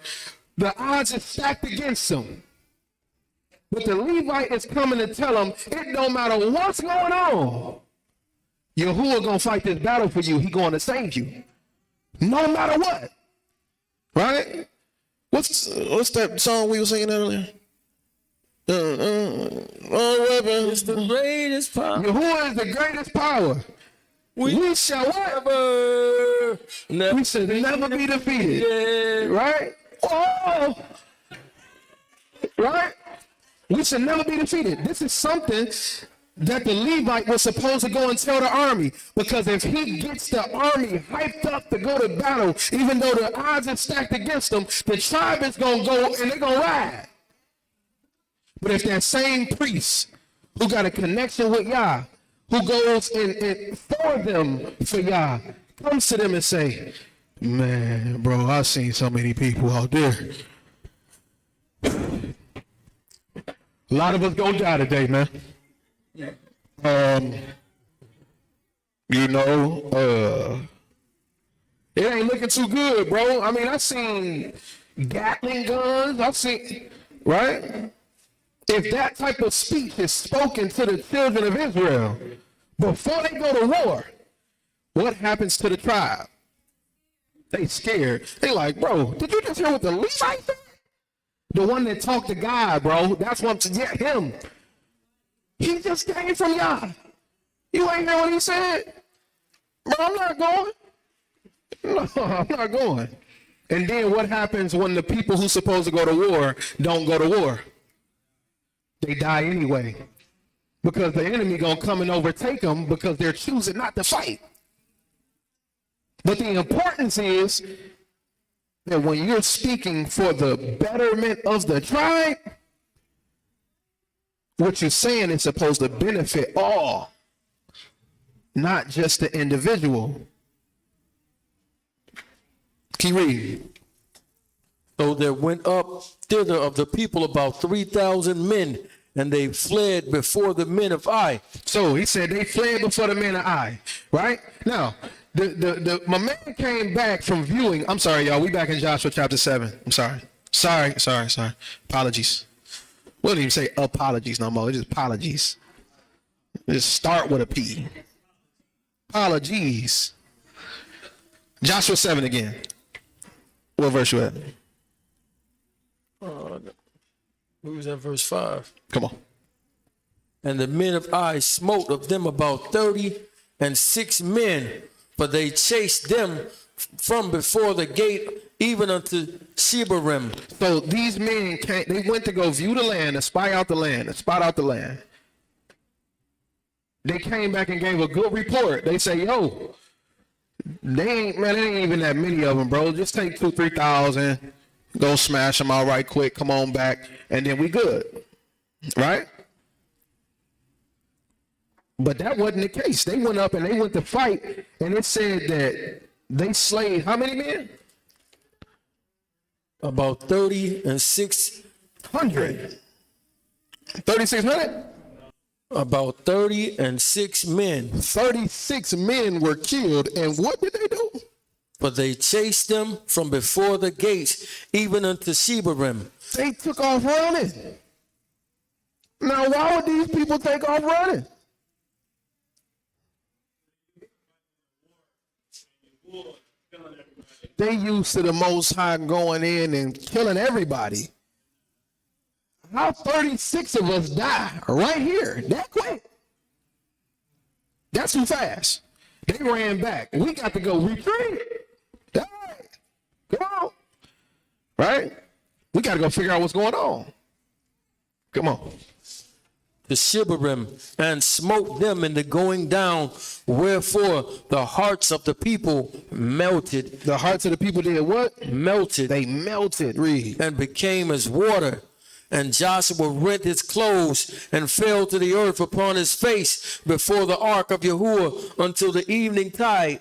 The odds are stacked against them. But the Levite is coming to tell them, it don't matter what's going on. Yahuwah gonna fight this battle for you. He going to save you, no matter what. Right? What's that song we were singing earlier? It's the greatest power. Yahuwah is the greatest power. We shall what? We should never be defeated. Yeah. Right? Oh! Right? We should never be defeated. This is something that the Levite was supposed to go and tell the army. Because if he gets the army hyped up to go to battle, even though the odds are stacked against them, the tribe is going to go and they're going to ride. But if that same priest who got a connection with Yah, who goes and for them for Yah, comes to them and say, man, bro, I've seen so many people out there. A lot of us gonna die today, man. It ain't looking too good, bro. I mean, I've seen Gatling guns. I've seen, right? If that type of speech is spoken to the children of Israel before they go to war, what happens to the tribe? They scared. They like, bro, did you just hear what the Levite said? The one that talked to God, bro. That's what him. He just came from Yah. You ain't hear what he said? Bro, I'm not going. No, I'm not going. And then what happens when the people who's supposed to go to war don't go to war? They die anyway. Because the enemy gonna come and overtake them because they're choosing not to fight. But the importance is that when you're speaking for the betterment of the tribe, what you're saying is supposed to benefit all, not just the individual. Keep reading. So there went up thither of the people about 3,000 men, and they fled before the men of Ai. So he said they fled before the men of Ai, right? Now, my man came back from viewing. I'm sorry, y'all. We back in Joshua chapter 7. I'm sorry. Sorry. Apologies. We don't even say apologies no more. It's just apologies. Just start with a P. Apologies. Joshua 7 again. What verse you at? We was at verse 5. Come on. And the men of Ai smote of them about 36 men, for they chased them from before the gate even unto Shebarim. So these men came, they went to go view the land, to spy out the land, They came back and gave a good report. They say, yo, they ain't even that many of them, bro. Just take 2,000-3,000, go smash them out right quick, come on back, and then we good, right? But that wasn't the case. They went up and they went to fight, and it said that they slayed how many men? About 3,600. 3,600? About 36 men. 36 men were killed, and what did they do? For they chased them from before the gates, even unto Shebarim. They took off running. Now, why would these people take off running? They used to the Most High going in and killing everybody. How 36 of us die right here that quick? That's too fast. They ran back. We got to go retreat. All right. Come on. Right? We got to go figure out what's going on. Come on. The Shibarim, and smote them in the going down, wherefore the hearts of the people melted. The hearts of the people did what? Melted. They melted. Read. And became as water. And Joshua rent his clothes and fell to the earth upon his face before the ark of Yahuwah until the evening tide,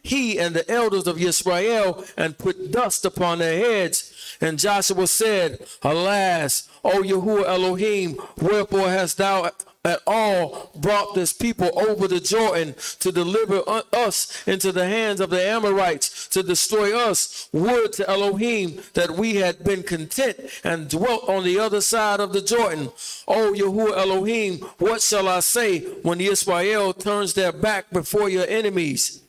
he and the elders of Israel, and put dust upon their heads. And Joshua said, Alas, O Yahuwah Elohim, wherefore hast thou at all brought this people over the Jordan to deliver us into the hands of the Amorites, to destroy us? Would to Elohim that we had been content and dwelt on the other side of the Jordan. O Yahuwah Elohim, what shall I say when Israel turns their back before your enemies?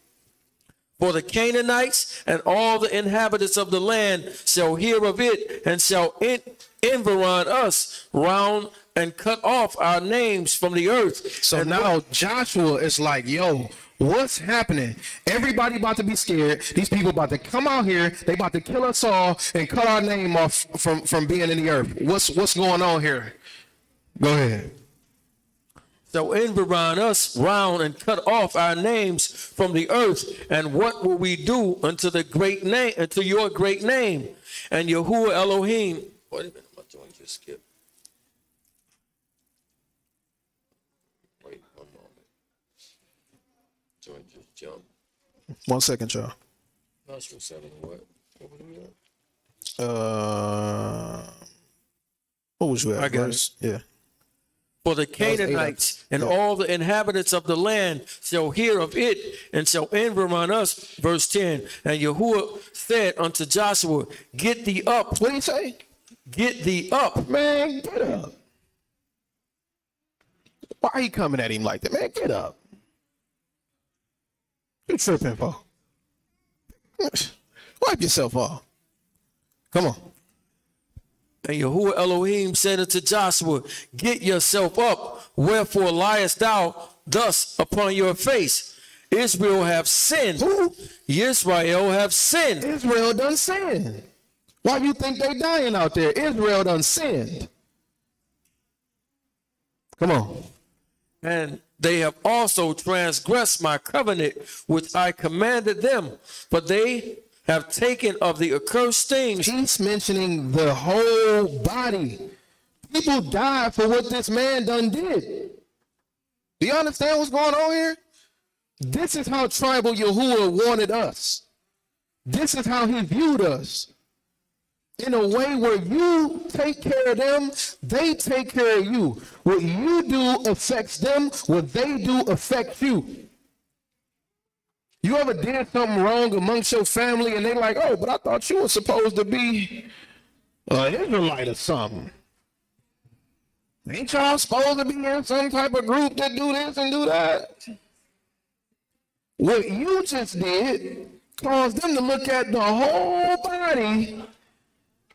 For the Canaanites and all the inhabitants of the land shall hear of it, and shall environ us round and cut off our names from the earth. So and now Joshua is like, yo, what's happening? Everybody about to be scared. These people about to come out here. They about to kill us all and cut our name off from being in the earth. What's going on here? Go ahead. So environ us round and cut off our names from the earth. And what will we do unto the great name, unto your great name? And Yahuwah Elohim. Wait a minute, my joint just skipped. Wait 1 moment. Joint just jumped. 1 second, y'all. Nostril 7, what? What was we at? What was you at? I got verse? It. Yeah. For the Canaanites and all the inhabitants of the land shall hear of it, and shall environ us. Verse 10. And Yahuwah said unto Joshua, Get thee up. What did he say? Get thee up. Man, get up. Why are you coming at him like that? Man, get up. You tripping, for? Wipe yourself off. Come on. And Yahuwah Elohim said unto Joshua, Get yourself up. Wherefore liest thou thus upon your face? Israel have sinned. Who? Israel have sinned. Israel done sinned. Why do you think they dying out there? Israel done sinned. Come on. And they have also transgressed my covenant, which I commanded them. But they have taken of the accursed things. He's mentioning the whole body. People died for what this man done did. Do you understand what's going on here? This is how tribal Yahuwah wanted us. This is how he viewed us. In a way where you take care of them, they take care of you. What you do affects them, what they do affects you. You ever did something wrong amongst your family and they like, oh, but I thought you were supposed to be an Israelite or something. Ain't y'all supposed to be in some type of group that do this and do that? What you just did caused them to look at the whole body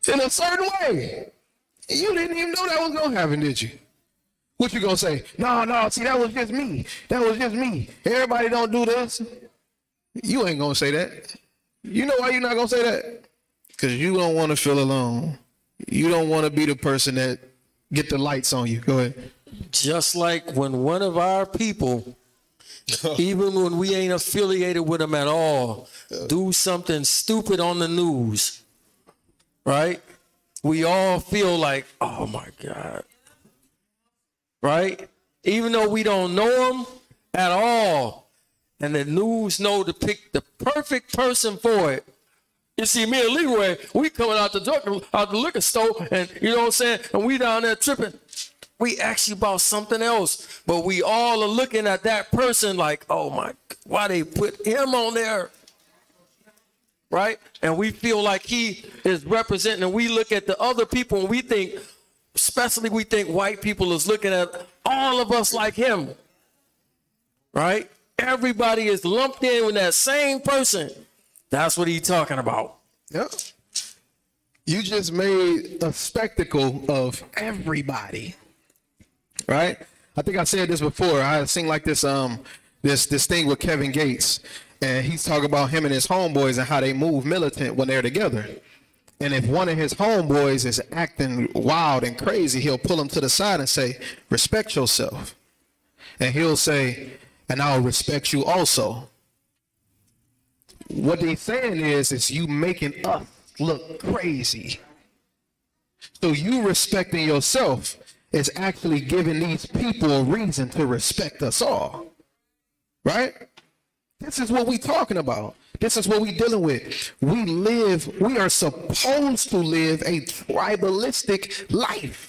in a certain way. You didn't even know that was going to happen, did you? What you going to say? No, see, that was just me. That was just me. Everybody don't do this. You ain't going to say that. You know why you're not going to say that? Because you don't want to feel alone. You don't want to be the person that get the lights on you. Go ahead. Just like when one of our people, even when we ain't affiliated with them at all, do something stupid on the news, right? We all feel like, oh my God, right? Even though we don't know them at all, and the news know to pick the perfect person for it. You see, me and Leroy, we coming out the liquor store, and you know what I'm saying, and we down there tripping. We actually about something else, but we all are looking at that person like, oh my, why they put him on there, right? And we feel like he is representing, and we look at the other people and we think, especially we think white people is looking at all of us like him, right? Everybody is lumped in with that same person. That's what he's talking about. Yeah. You just made a spectacle of everybody, right? I think I said this before. I seen like this this thing with Kevin Gates, and he's talking about him and his homeboys and how they move militant when they're together. And if one of his homeboys is acting wild and crazy, he'll pull him to the side and say, "Respect yourself," and he'll say, "And I'll respect you also." What he's saying is you making us look crazy. So you respecting yourself is actually giving these people a reason to respect us all. Right? This is what we talking about. This is what we dealing with. We are supposed to live a tribalistic life.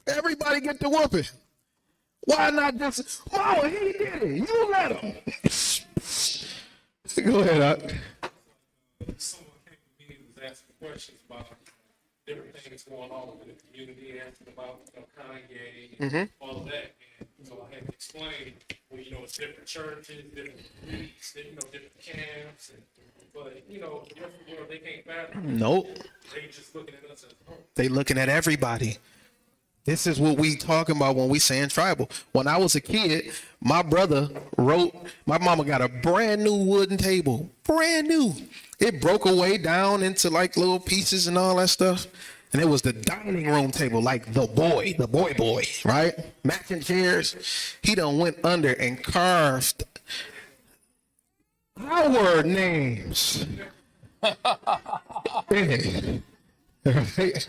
Everybody get the whooping. Why not just, Mama, he did it. You let him. Go ahead, Someone came to me and was asking questions about different things going on in the community, asking about Kanye, all of that. And I had to explain, well, it's different churches, different groups, different camps. But, the rest of the world, they can't fathom. Nope. They just looking at us as, They looking at everybody. This is what we talking about when we saying tribal. When I was a kid, my brother wrote, my mama got a brand new wooden table, brand new. It broke away down into like little pieces and all that stuff. And it was the dining room table, like the boy, right? Matching chairs. He done went under and carved our names in it. Right?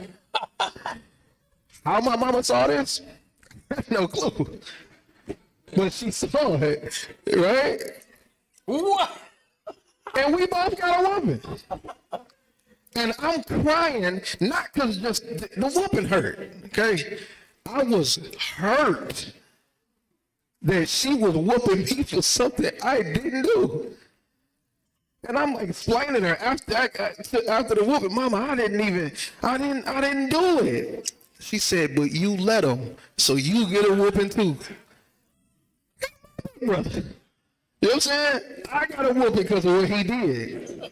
How my mama saw this? No clue. But she saw it, right? What? And we both got a whooping. And I'm crying, not because just the whooping hurt, okay? I was hurt that she was whooping me for something I didn't do. And I'm explaining to her after the whooping, Mama, I didn't do it. She said, but you let him, so you get a whooping too. Brother. You know what I'm saying? I got a whooping because of what he did.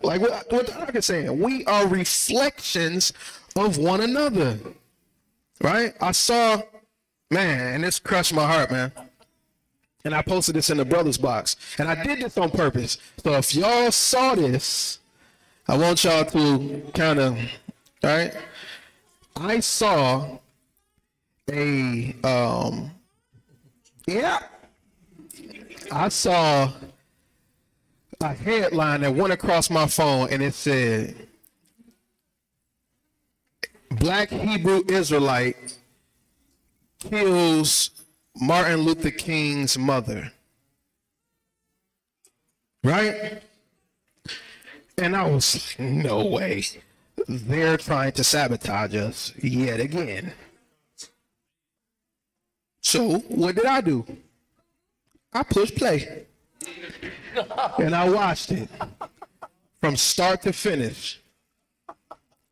Like what the doc is saying, we are reflections of one another. Right? I saw, man, and this crushed my heart, man. And I posted this in the brothers box. And I did this on purpose. So if y'all saw this, I want y'all to kind of, right? I saw I saw a headline that went across my phone and it said, Black Hebrew Israelite kills Martin Luther King's mother. Right? And I was like, no way. They're trying to sabotage us yet again. So what did I do? I pushed play. And I watched it from start to finish.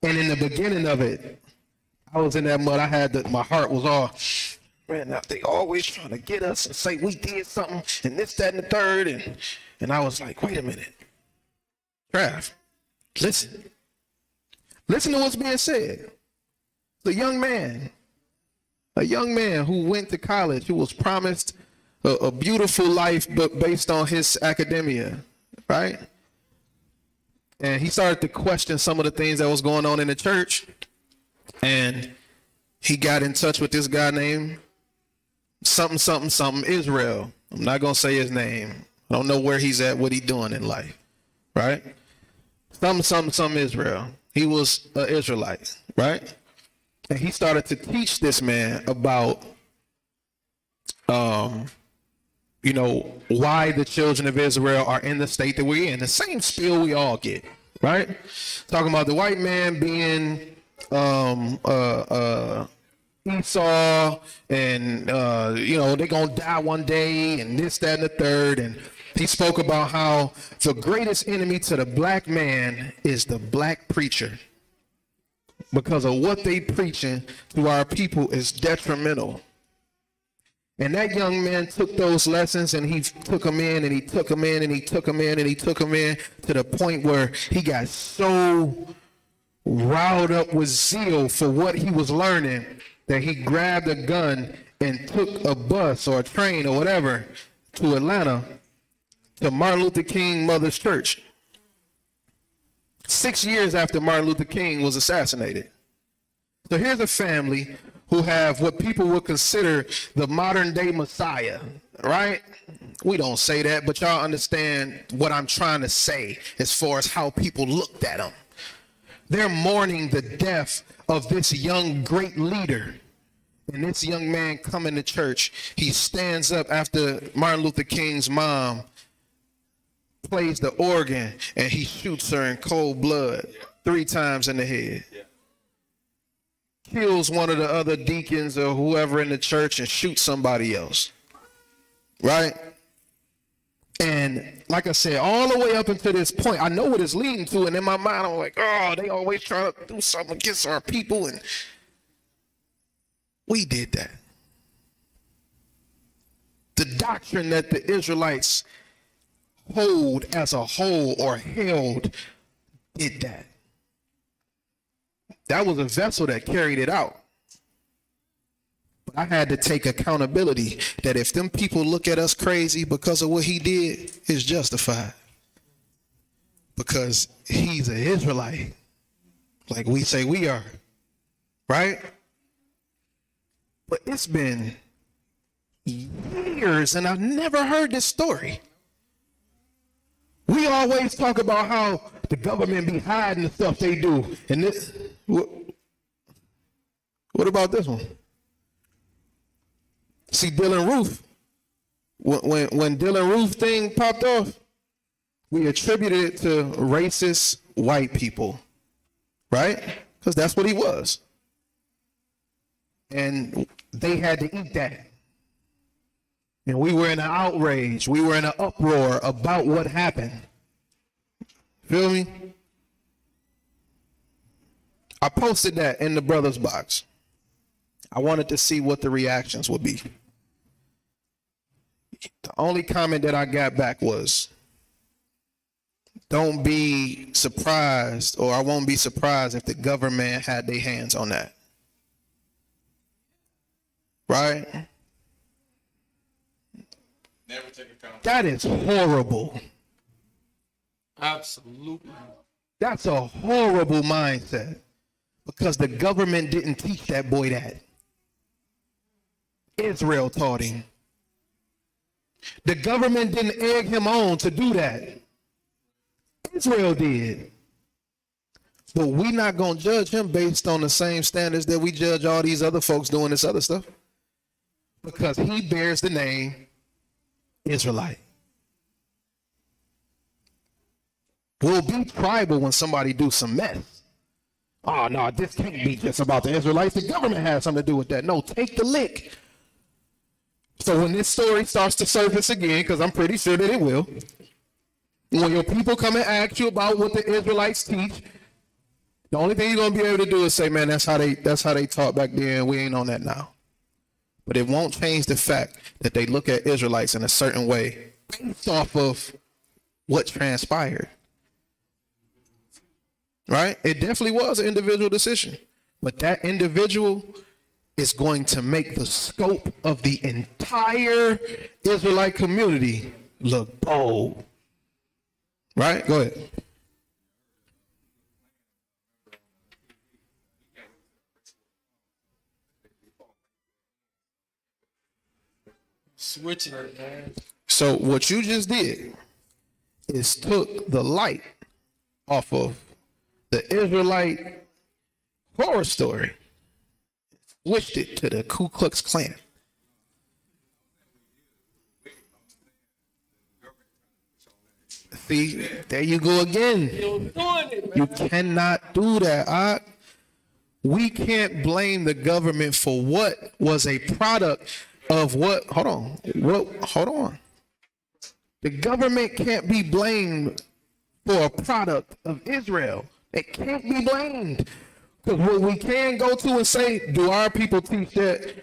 And in the beginning of it, I was in that mud. My heart was all, man, they always trying to get us and say we did something and this, that, and the third. And I was like, wait a minute. Trav, listen. Listen to what's being said. The young man, a young man who went to college, who was promised a beautiful life, but based on his academia, right? And he started to question some of the things that was going on in the church. And he got in touch with this guy named something Israel. I'm not going to say his name. I don't know where he's at, what he's doing in life, right? Something Israel. He was an Israelite, right? And he started to teach this man about, why the children of Israel are in the state that we're in. The same spiel we all get, right? Talking about the white man being Esau, and they're gonna die one day, and this, that, and the third. And he spoke about how the greatest enemy to the black man is the black preacher. because of what they preaching to our people is detrimental. And that young man took those lessons and he took them in and he took them in and he took them in and he took them in to the point where he got so riled up with zeal for what he was learning that he grabbed a gun and took a bus or a train or whatever to Atlanta to Martin Luther King Mother's Church. 6 years after Martin Luther King was assassinated. So here's a family who have what people would consider the modern day Messiah, right? We don't say that, but y'all understand what I'm trying to say as far as how people looked at him. They're mourning the death of this young great leader. And this young man coming to church, he stands up after Martin Luther King's mom plays the organ and he shoots her in cold blood 3 times in the head. Kills one of the other deacons or whoever in the church and shoots somebody else. Right? And like I said, all the way up until this point, I know what it's leading to. And in my mind, I'm like, oh, they always try to do something against our people. And we did that. The doctrine that the Israelites hold as a whole or held did that. That was a vessel that carried it out. But I had to take accountability that if them people look at us crazy because of what he did, it's justified. Because he's an Israelite, like we say we are, right? But it's been years and I've never heard this story. We always talk about how the government be hiding the stuff they do. And this, what about this one? See, Dylan Roof, when Dylan Roof thing popped off, we attributed it to racist white people, right? Because that's what he was. And they had to eat that. And we were in an outrage. We were in an uproar about what happened. Feel me? I posted that in the brothers box. I wanted to see what the reactions would be. The only comment that I got back was, don't be surprised, or I won't be surprised if the government had their hands on that. Right? Never take account. That is horrible. Absolutely. That's a horrible mindset because the government didn't teach that boy that. Israel taught him. The government didn't egg him on to do that. Israel did. But we're not going to judge him based on the same standards that we judge all these other folks doing this other stuff. Because he bears the name Israelite. We'll be tribal when somebody do some mess. Oh, no, this can't be just about the Israelites. The government has something to do with that. No, take the lick. So when this story starts to surface again, because I'm pretty sure that it will, when your people come and ask you about what the Israelites teach, the only thing you're going to be able to do is say, man, that's how they taught back then. We ain't on that now. But it won't change the fact that they look at Israelites in a certain way based off of what transpired. Right? It definitely was an individual decision. But that individual is going to make the scope of the entire Israelite community look bold. Right? Go ahead. Switching it, man. So what you just did is took the light off of the Israelite horror story, switched it to the Ku Klux Klan. See, there you go again. You cannot do that. We can't blame the government for what was a product of what. Hold on. The government can't be blamed for a product of Israel. It can't be blamed. Because what we can go to and say, do our people teach that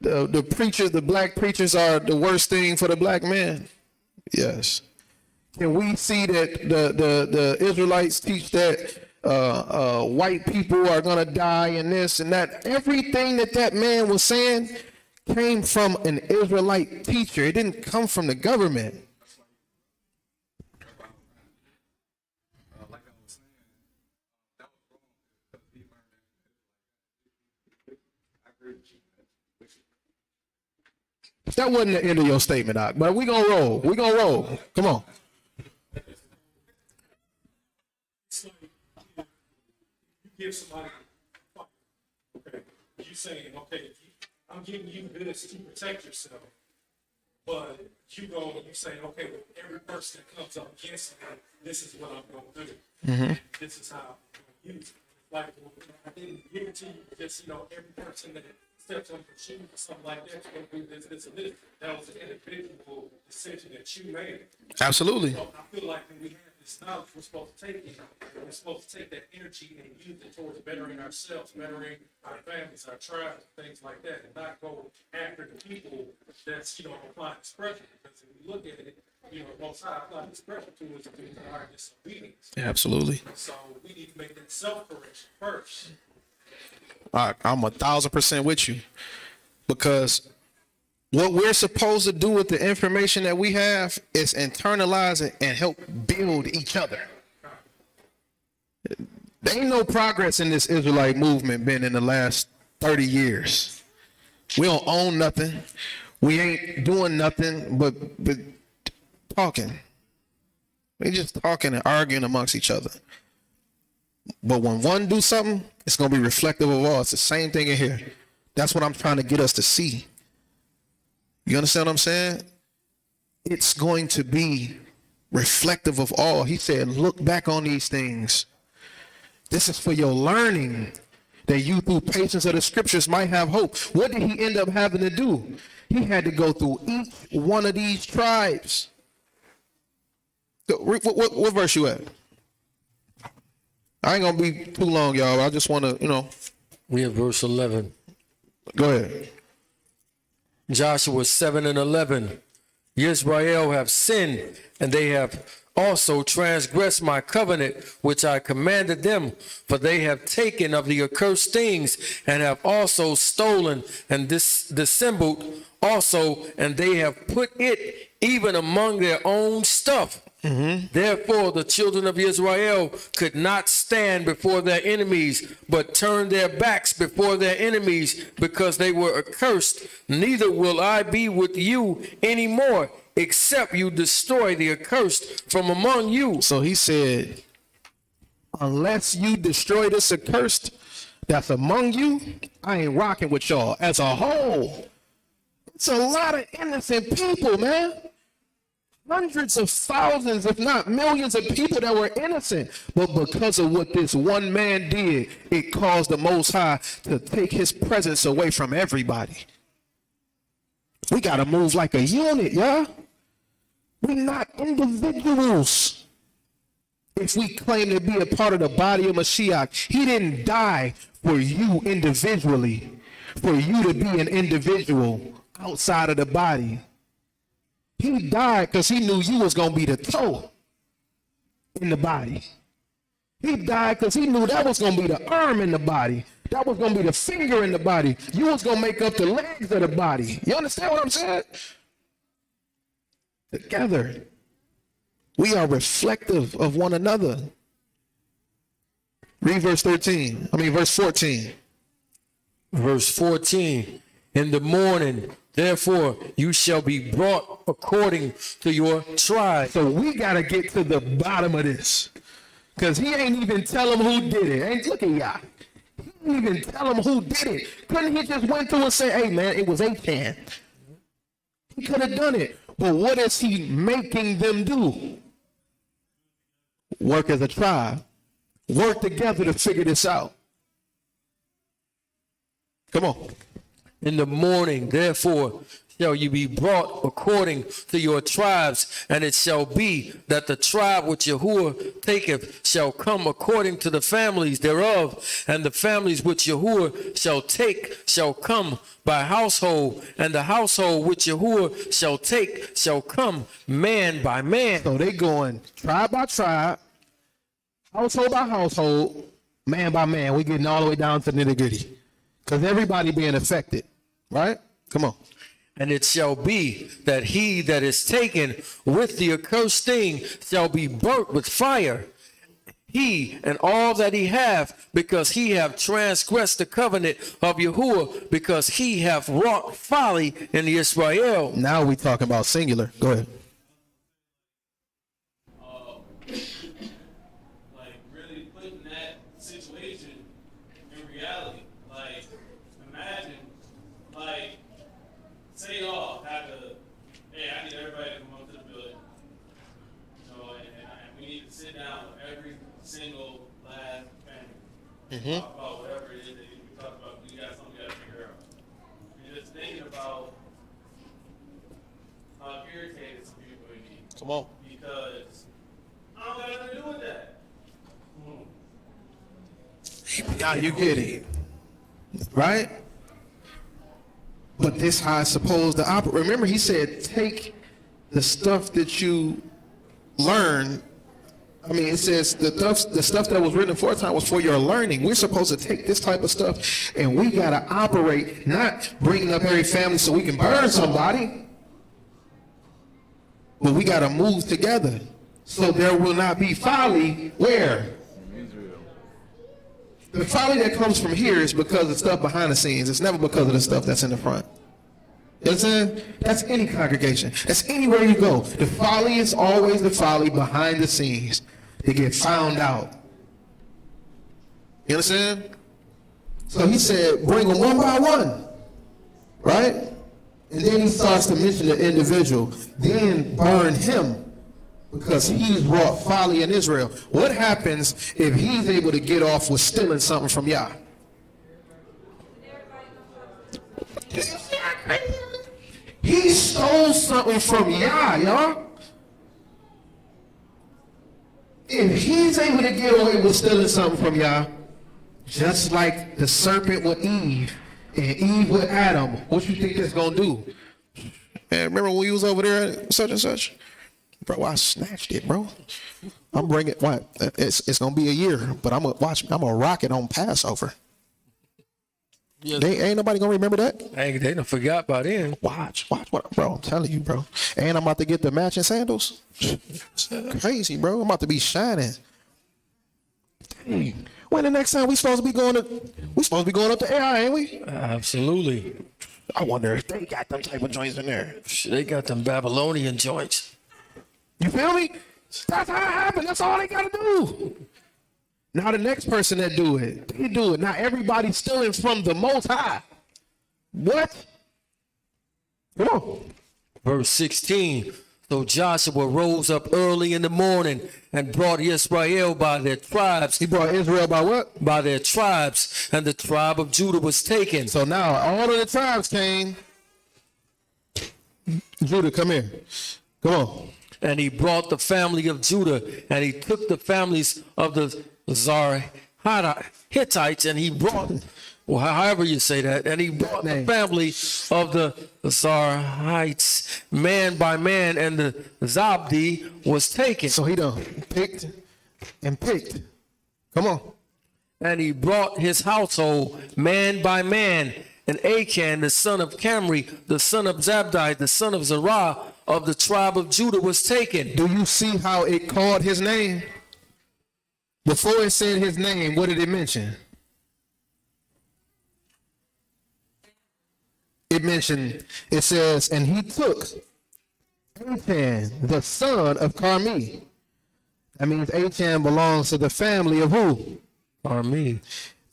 the preachers, the black preachers, are the worst thing for the black man? Yes. Can we see that the Israelites teach that white people are going to die and this and that? Everything that man was saying came from an Israelite teacher. It didn't come from the government. Like I was saying, that was wrong because he learned that. I agree with you. That wasn't the end of your statement, Doc, but we're going to roll. We're going to roll. Come on. It's like you give somebody a fight, okay? You saying, okay, I'm giving you this to protect yourself, but you go and you say, okay, well, every person that comes up against me, this is what I'm going to do. This is how I'm going to use it. Like, I didn't give it to you because, every person that steps on your shoes or something like that, you're going to do this, and this. That was an individual decision that you made. Absolutely. So I feel like when we have this knowledge, we're supposed to take it. We're supposed to take that energy and use it towards bettering ourselves, bettering our families, our tribes, things like that, and not go after the people that's, applying this pressure. Because if we look at it, Most High applied this pressure to us due to our disobedience. Absolutely. So we need to make that self-correction first. I'm 1,000% with you, because what we're supposed to do with the information that we have is internalize it and help build each other. There ain't no progress in this Israelite movement been in the last 30 years. We don't own nothing. We ain't doing nothing but talking. We just talking and arguing amongst each other. But when one do something, it's going to be reflective of all. It's the same thing in here. That's what I'm trying to get us to see. You understand what I'm saying? It's going to be reflective of all. He said, look back on these things. This is for your learning, that you through patience of the scriptures might have hope. What did he end up having to do? He had to go through each one of these tribes. What verse you at? I ain't going to be too long, y'all. I just want to, We have verse 11. Go ahead. Joshua 7 and 11. Israel have sinned, and they have also transgressed my covenant, which I commanded them. For they have taken of the accursed things, and have also stolen and dissembled also, and they have put it even among their own stuff. Therefore, the children of Israel could not stand before their enemies, but turned their backs before their enemies, because they were accursed. Neither will I be with you anymore, except you destroy the accursed from among you. So he said, unless you destroy this accursed that's among you, I ain't rocking with y'all as a whole. It's a lot of innocent people, man. Hundreds of thousands, if not millions of people that were innocent. But because of what this one man did, it caused the Most High to take his presence away from everybody. We got to move like a unit, y'all. We're not individuals. If we claim to be a part of the body of Mashiach, he didn't die for you individually, for you to be an individual outside of the body. He died because he knew you was going to be the toe in the body. He died because he knew that was going to be the arm in the body. That was going to be the finger in the body. You was going to make up the legs of the body. You understand what I'm saying? Together, we are reflective of one another. Read verse 14. Verse 14. In the morning, therefore, you shall be brought according to your tribe. So we got to get to the bottom of this, because he ain't even tell them who did it. Ain't look at y'all. He didn't even tell them who did it. Couldn't he just went through and say, hey, man, it was Achan? He could have done it. But what is he making them do? Work as a tribe. Work together to figure this out. Come on. In the morning, therefore, shall you be brought according to your tribes, and it shall be that the tribe which Yahuwah taketh shall come according to the families thereof, and the families which Yahuwah shall take shall come by household, and the household which Yahuwah shall take shall come man by man. So they going tribe by tribe, household by household, man by man. We getting all the way down to nitty gritty, because everybody being affected, right? Come on. And it shall be that he that is taken with the accursed thing shall be burnt with fire, he and all that he hath, because he have transgressed the covenant of Yahuwah, because he hath wrought folly in Israel. Now we talking about singular. Go ahead. Like really putting that situation in reality. Like imagine, like say y'all had to, hey, I need everybody to come up to the building. You know, and we need to sit down with every single last family. Talk about whatever it is that we talk about. We got something we got to figure out. And just thinking about how irritated some people would be. Come on. Because I don't got nothing to do with that. Yeah, you get it, right? But this how it's supposed to operate. Remember, he said, take the stuff that you learn. I mean, it says the stuff that was written aforetime was for your learning. We're supposed to take this type of stuff, and we got to operate, not bringing up every family so we can burn somebody, but we got to move together so there will not be folly. Where? The folly that comes from here is because of stuff behind the scenes. It's never because of the stuff that's in the front. You know what I'm saying? That's any congregation. That's anywhere you go. The folly is always the folly behind the scenes. They get found out. You understand? So he said, bring them one by one. Right? And then he starts to mention the individual. Then burn him, because he's wrought folly in Israel. What happens if he's able to get off with stealing something from Yah? He stole something from Yah, y'all. If he's able to get away with stealing something from Yah, just like the serpent with Eve and Eve with Adam, what you think that's gonna do? Man, remember when we was over there at such and such? Bro, I snatched it, bro. I'm bringing what? It's gonna be a year, but I'm gonna rock it on Passover. Yes. They ain't nobody gonna remember that. Hey, they done forgot by then. Watch what, bro. I'm telling you, bro. And I'm about to get the matching sandals. Crazy, bro. I'm about to be shining. Dang. When the next time we supposed to be going up to AI, ain't we? Absolutely. I wonder if they got them type of joints in there. They got them Babylonian joints. You feel me? That's how it happened. That's all they gotta do. Now the next person that do it, they do it. Now everybody's stealing from the Most High. What? Come on. Verse 16. So Joshua rose up early in the morning and brought Israel by their tribes. He brought Israel by what? By their tribes, and the tribe of Judah was taken. So now all of the tribes came. Judah, come here. Come on. And he brought the family of Judah, and he took the families of the Hittites, and he brought, well, however you say that, and he brought the family of the Zarhites man by man, and the Zabdi was taken. So he done picked and picked. Come on. And he brought his household man by man, and Achan, the son of Camri, the son of Zabdi, the son of Zerah, of the tribe of Judah was taken. Do you see how it called his name? Before it said his name, what did it mention? It says, and he took Achan, the son of Carmi. That means Achan belongs to the family of who? Carmi.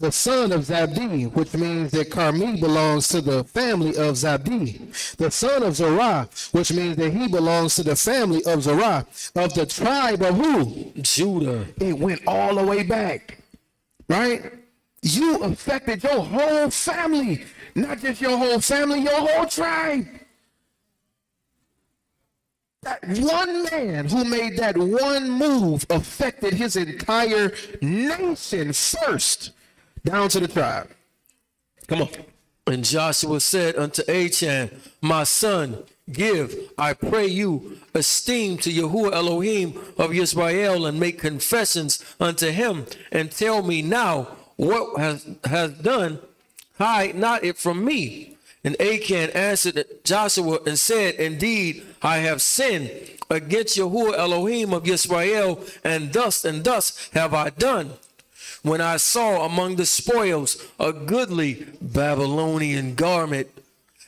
The son of Zabdi, which means that Carmi belongs to the family of Zabdi. The son of Zerah, which means that he belongs to the family of Zerah, of the tribe of who? Judah. It went all the way back, right? You affected your whole family, not just your whole family, your whole tribe. That one man who made that one move affected his entire nation first, down to the tribe. Come on. And Joshua said unto Achan, my son, give, I pray you, esteem to Yahuwah Elohim of Israel, and make confessions unto him, and tell me now what has done, hide not it from me. And Achan answered Joshua and said, indeed, I have sinned against Yahuwah Elohim of Israel, and thus have I done. When I saw among the spoils a goodly Babylonian garment,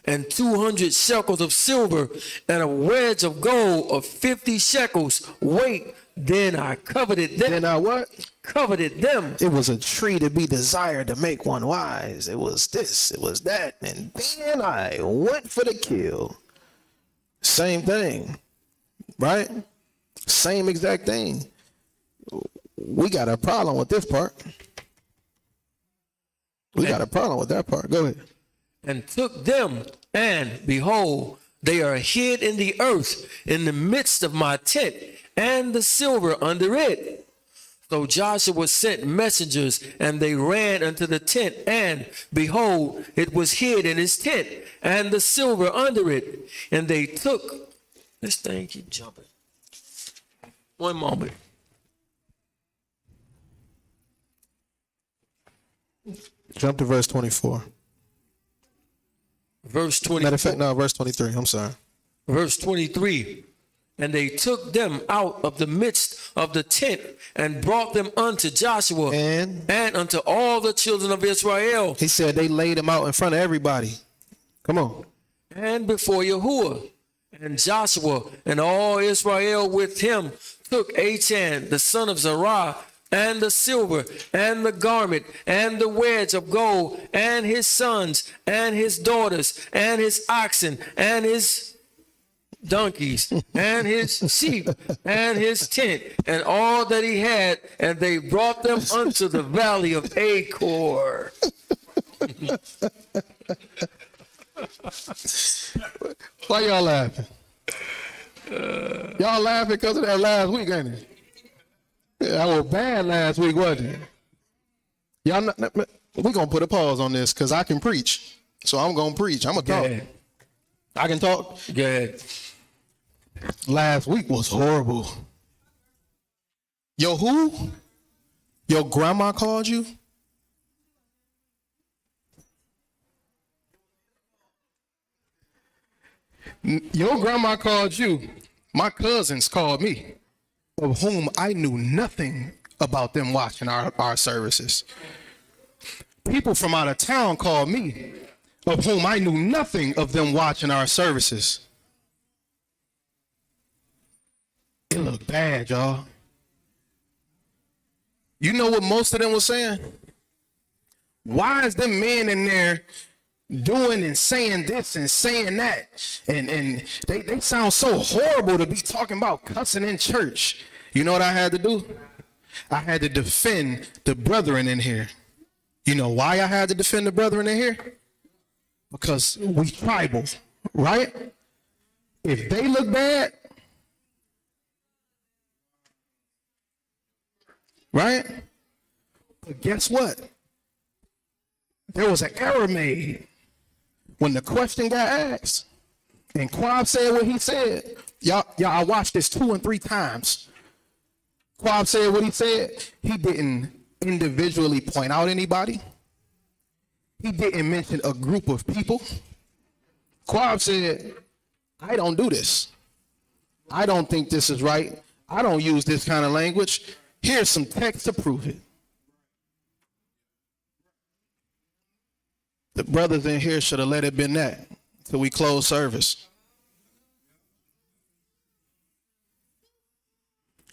and 200 shekels of silver, and a wedge of gold of 50 shekels weight, then I coveted them. Then I what? Coveted them. It was a tree to be desired to make one wise. It was this, it was that, and then I went for the kill. Same thing, right? Same exact thing. We got a problem with this part. We got a problem with that part. Go ahead. And took them, and behold, they are hid in the earth in the midst of my tent, and the silver under it. So Joshua sent messengers, and they ran unto the tent, and behold, it was hid in his tent, and the silver under it. And they took, this thing keep jumping. One moment. Jump to verse 24. Verse 20. Matter of fact, no, verse 23. I'm sorry. Verse 23. And they took them out of the midst of the tent, and brought them unto Joshua And unto all the children of Israel, he said they laid him out in front of everybody. Come on. and before Yahuwah. And Joshua and all Israel with him took Achan the son of Zerah, and the silver, and the garment, and the wedge of gold, and his sons, and his daughters, and his oxen, and his donkeys, and his sheep, and his tent, and all that he had, and they brought them unto the valley of Achor. Why y'all laughing? Y'all laughing because of that last week, ain't it? Yeah, I was bad last week, wasn't it? Y'all, we're going to put a pause on this because I can preach. So I'm going to preach. I'm going to talk. ahead. I can talk. Go ahead. Last week was horrible. Yo, who? Your grandma called you? Your grandma called you. My cousins called me, of whom I knew nothing about them watching our services. People from out of town called me, of whom I knew nothing of them watching our services. It looked bad, y'all. You know what most of them were saying? Why is them men in there doing and saying this and saying that? And they sound so horrible to be talking about cussing in church. You know what I had to do? I had to defend the brethren in here. You know why I had to defend the brethren in here? Because we tribal, right? If they look bad, right? But guess what? There was an error made when the question got asked, and Quab said what he said. Y'all, I watched this 2 and 3 times. Quab said what he said. He didn't individually point out anybody. He didn't mention a group of people. Quab said, I don't do this. I don't think this is right. I don't use this kind of language. Here's some text to prove it. The brothers in here should have let it been that till we close service.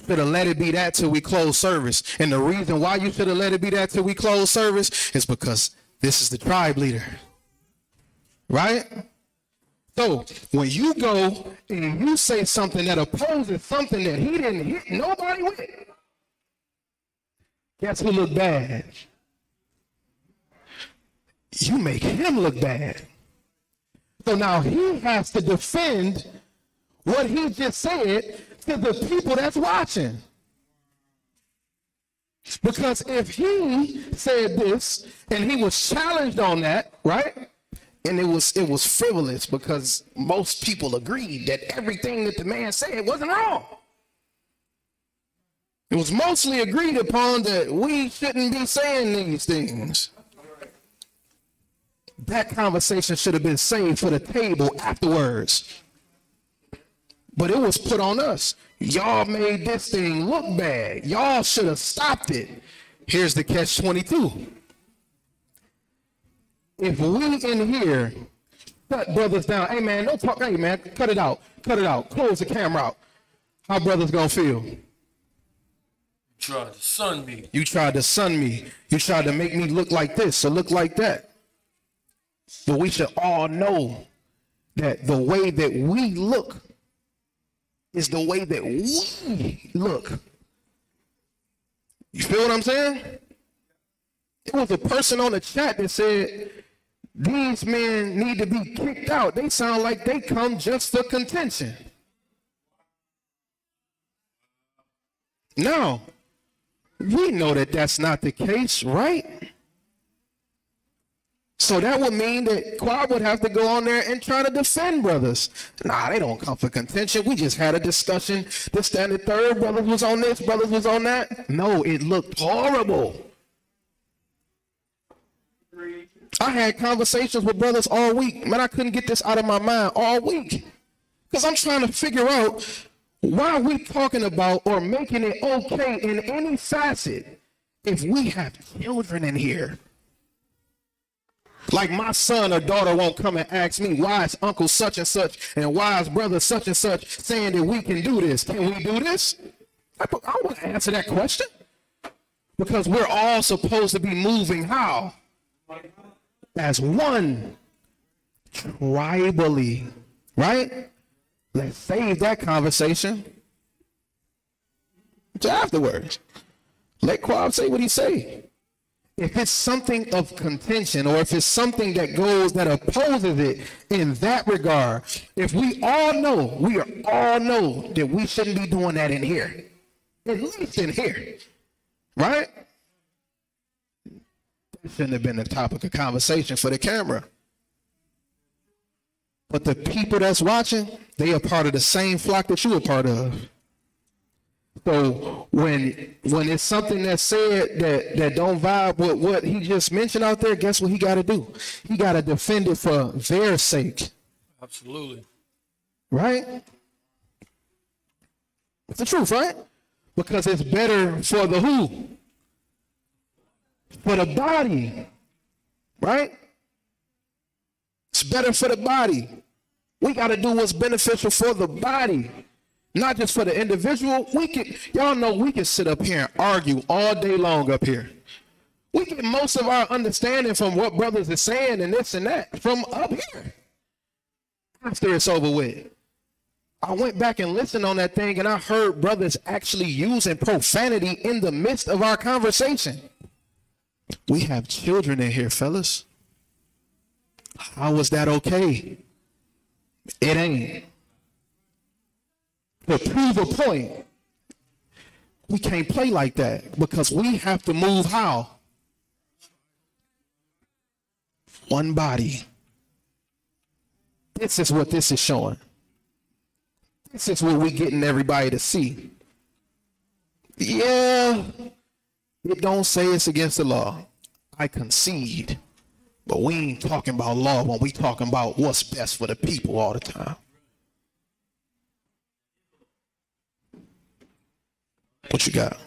Should have let it be that till we close service. And the reason why you should have let it be that till we close service is because this is the tribe leader. Right? So when you go and you say something that opposes something that he didn't hit nobody with, guess who look bad? You make him look bad. So now he has to defend what he just said to the people that's watching. Because if he said this and he was challenged on that, right? And it was frivolous because most people agreed that everything that the man said wasn't wrong. It was mostly agreed upon that we shouldn't be saying these things. That conversation should have been saved for the table afterwards. But it was put on us. Y'all made this thing look bad. Y'all should have stopped it. Here's the catch-22. If we in here shut brothers down, hey man, don't talk, hey man, cut it out, close the camera out. How brothers gonna feel? Tried to sun me. You tried to sun me. You tried to make me look like this or look like that. But we should all know that the way that we look is the way that we look. You feel what I'm saying? It was a person on the chat that said, these men need to be kicked out. They sound like they come just for contention. No, we know that that's not the case, right? So that would mean that Quad would have to go on there and try to defend brothers. Nah, they don't come for contention. We just had a discussion. This, that, and the third. Brothers was on this, brothers was on that. No, it looked horrible. I had conversations with brothers all week. Man, I couldn't get this out of my mind all week. Because I'm trying to figure out why we talking about or making it okay in any facet if we have children in here. Like my son or daughter won't come and ask me, why is uncle such and such and why is brother such and such saying that we can do this? Can we do this? I want to answer that question. Because we're all supposed to be moving how? As one. Tribally. Right? Let's save that conversation to afterwards. Let Quab say what he say. If it's something of contention or if it's something that opposes it in that regard, if we all know that we shouldn't be doing that in here, at least in here, right? That shouldn't have been the topic of conversation for the camera. But the people that's watching, they are part of the same flock that you are part of. So when it's something that's said that don't vibe with what he just mentioned out there, guess what he got to do? He got to defend it for their sake. Absolutely. Right? It's the truth, right? Because it's better for the who? For the body. Right? It's better for the body. We got to do what's beneficial for the body. Not just for the individual. Y'all know we can sit up here and argue all day long up here. We get most of our understanding from what brothers are saying and this and that from up here. After it's over with. I went back and listened on that thing and I heard brothers actually using profanity in the midst of our conversation. We have children in here, fellas. How is that okay? It ain't. To prove a point, we can't play like that because we have to move how? One body. This is what this is showing. This is what we're getting everybody to see. Yeah, it don't say it's against the law. I concede. But we ain't talking about law when we talking about what's best for the people all the time. What you got?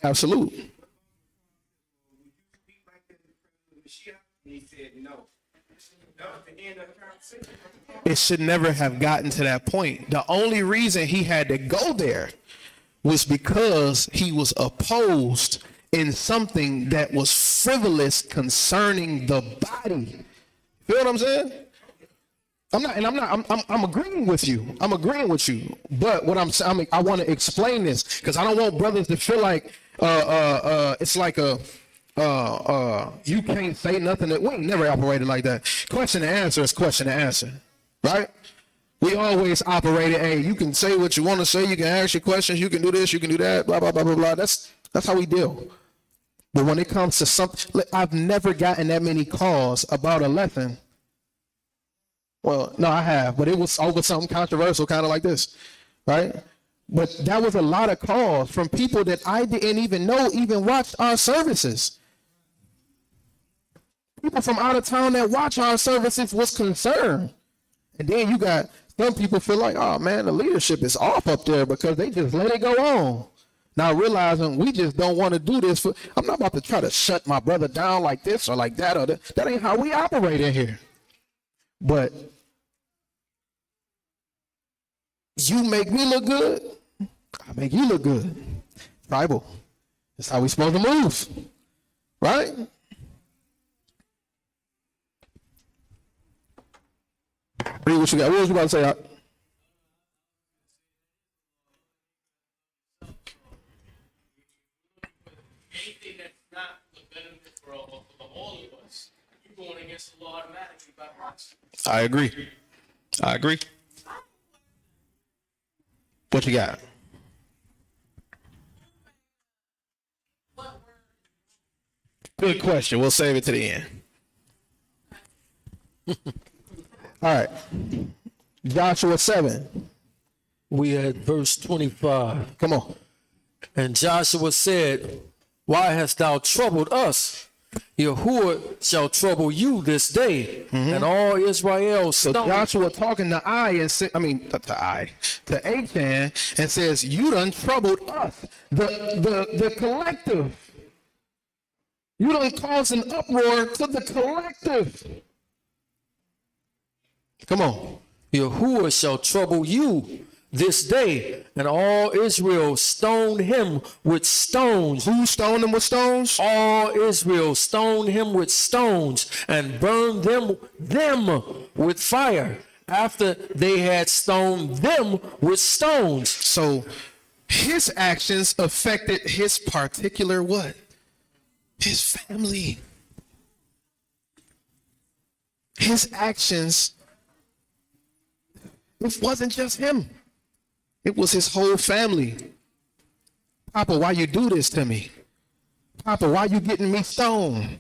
Absolutely. It should never have gotten to that point. The only reason he had to go there was because he was opposed in something that was frivolous concerning the body. Feel what I'm saying? I'm agreeing with you. I'm agreeing with you. But what I'm saying, I want to explain this because I don't want brothers to feel like it's like you can't say nothing. That we ain't never operated like that. Question and answer is question and answer, right? We always operated, hey, you can say what you want to say, you can ask your questions, you can do this, you can do that, blah, blah, blah, blah, blah. That's how we deal. But when it comes to something, I've never gotten that many calls about a lesson. Well, no, I have, but it was over something controversial, kind of like this, right? But that was a lot of calls from people that I didn't even know even watched our services. People from out of town that watch our services was concerned. And then you got some people feel like, oh man, the leadership is off up there because they just let it go on. Now realizing we just don't want to do this. I'm not about to try to shut my brother down like this or like that. Or that ain't how we operate in here. But you make me look good, I make you look good. Tribal. That's how we supposed to move. Right? Read what you got. What was you about to say? Anything that's not the benefit for all of us, you're going against the law automatically by proxy. I agree. I agree. What you got? Good question. We'll save it to the end. All right. Joshua 7. We at verse 25. Come on. And Joshua said, why hast thou troubled us? Yahuwah shall trouble you this day, and all Israel So stumble. Joshua talking to to Achan, and says, you done troubled us, the collective. You done caused an uproar to the collective. Come on. Yahuwah shall trouble you this day, and all Israel stoned him with stones. Who stoned him with stones? All Israel stoned him with stones and burned them with fire after they had stoned them with stones. So his actions affected his particular what? His family. His actions, it wasn't just him. It was his whole family. Papa, why you do this to me? Papa, why you getting me stoned?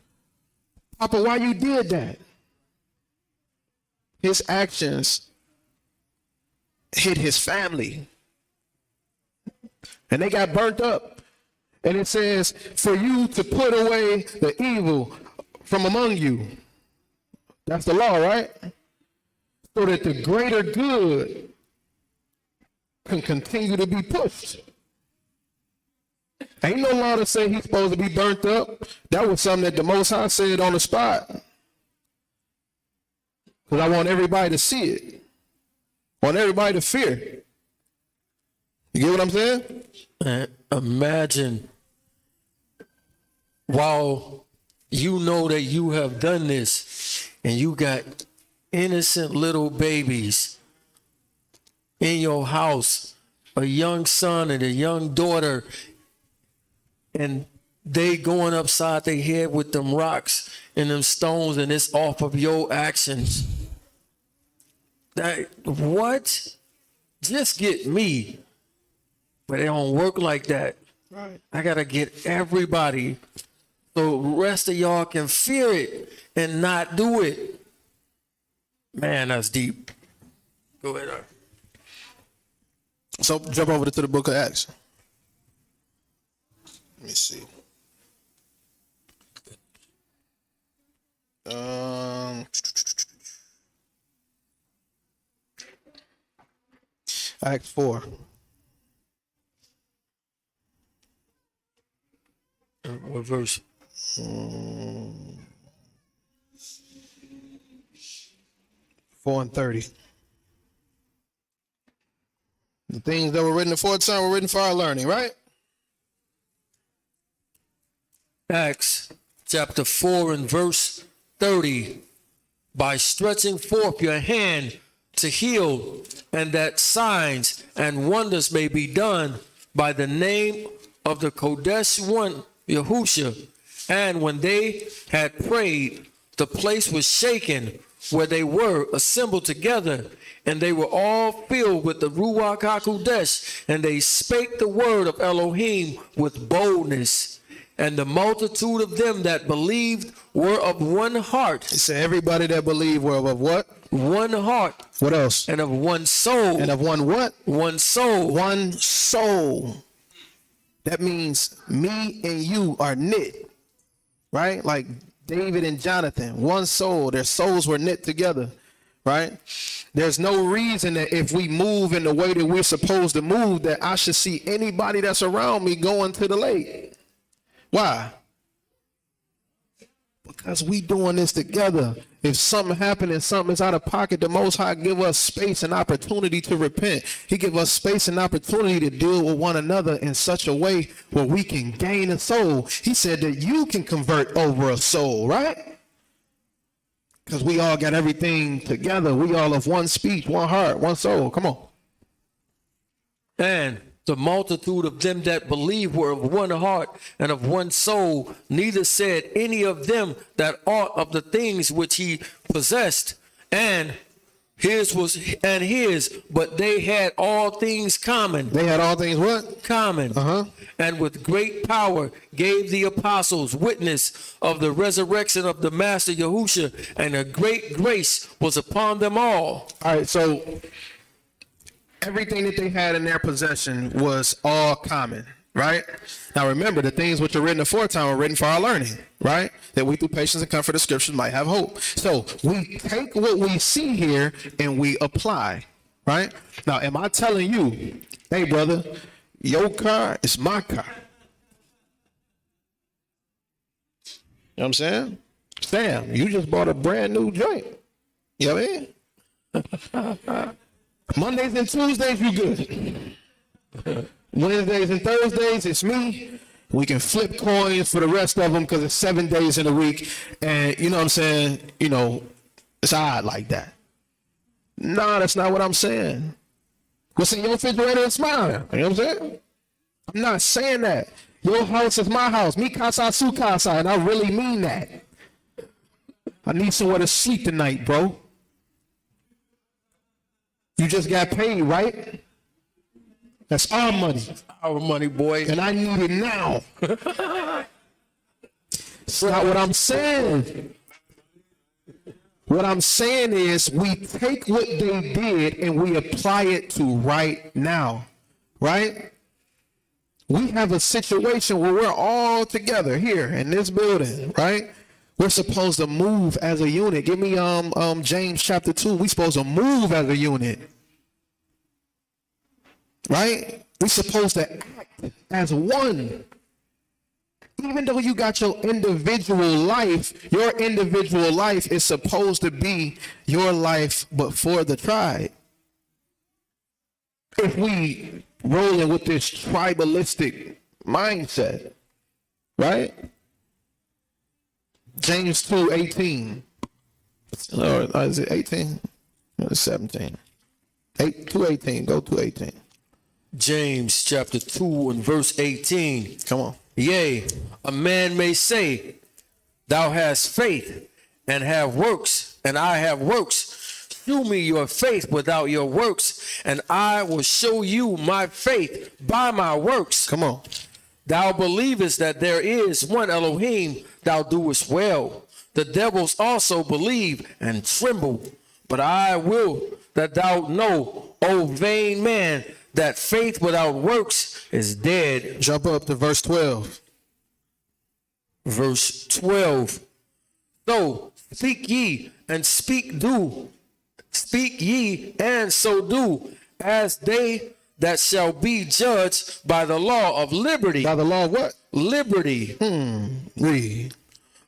Papa, why you did that? His actions hit his family. And they got burnt up. And it says, for you to put away the evil from among you. That's the law, right? So that the greater good can continue to be pushed. Ain't no law to say he's supposed to be burnt up. That was something that the Most High said on the spot. Because I want everybody to see it. I want everybody to fear it. You get what I'm saying? And imagine, while you know that you have done this and you got innocent little babies in your house, a young son and a young daughter, and they going upside their head with them rocks and them stones, and it's off of your actions. That what? Just get me. But it don't work like that. Right. I gotta get everybody so the rest of y'all can fear it and not do it. Man, that's deep. Go ahead, Art. So jump over to the book of Acts. Let me see. Acts 4. What verse? 4 and 30. The things that were written aforetime were written for our learning, right? Acts chapter 4 and verse 30. By stretching forth your hand to heal, and that signs and wonders may be done by the name of the Kodesh one, Yahusha. And when they had prayed, the place was shaken where they were assembled together, and they were all filled with the Ruach HaKodesh, and they spake the word of Elohim with boldness. And the multitude of them that believed were of one heart. He said everybody that believed were of what? One heart. What else? And of one soul. And of one what? One soul. One soul. That means me and you are knit, right? Like David and Jonathan, one soul. Their souls were knit together, right? There's no reason that if we move in the way that we're supposed to move, that I should see anybody that's around me going to the lake. Why? Because we doing this together. If something happened and something is out of pocket, the Most High give us space and opportunity to repent. He give us space and opportunity to deal with one another in such a way where we can gain a soul. He said that you can convert over a soul, right? Because we all got everything together. We all of one speech, one heart, one soul. Come on. And the multitude of them that believe were of one heart and of one soul. Neither said any of them that aught of the things which he possessed, and his was his, but they had all things common. They had all things what? Common. And with great power gave the apostles witness of the resurrection of the Master Yahusha, and a great grace was upon them all. All right, so everything that they had in their possession was all common, right? Now remember, the things which are written aforetime were written for our learning, right? That we through patience and comfort of scriptures might have hope. So we take what we see here and we apply, right? Now, am I telling you, hey brother, your car is my car? You know what I'm saying? Sam, you just bought a brand new joint. You know what I mean? Mondays and Tuesdays, you good. Wednesdays and Thursdays, it's me. We can flip coins for the rest of them because it's 7 days in a week. And you know what I'm saying? You know, it's odd like that. No, that's not what I'm saying. What's in your refrigerator is mine. You know what I'm saying? I'm not saying that. Your house is my house. Mi casa, su casa. And I really mean that. I need somewhere to sleep tonight, bro. You just got paid, right? That's our money. Our money, boy. And I need it now. It's not what I'm saying. What I'm saying is we take what they did and we apply it to right now, right? We have a situation where we're all together here in this building, right? We're supposed to move as a unit. Give me James chapter 2. We're supposed to move as a unit. Right? We're supposed to act as one. Even though you got your individual life is supposed to be your life, but for the tribe. If we rolling with this tribalistic mindset, right? James 2:18. Or is it 18? No, it's 17. 2:18. Go to 18. James chapter 2 and verse 18. Come on. Yea, a man may say, thou hast faith and have works, and I have works. Shew me your faith without your works, and I will show you my faith by my works. Come on. Thou believest that there is one Elohim, thou doest well. The devils also believe and tremble. But I will that thou know, O vain man, that faith without works is dead. Jump up to verse 12. Verse 12. So speak ye and speak ye and so do, as they that shall be judged by the law of liberty. By the law of what? Liberty. Read.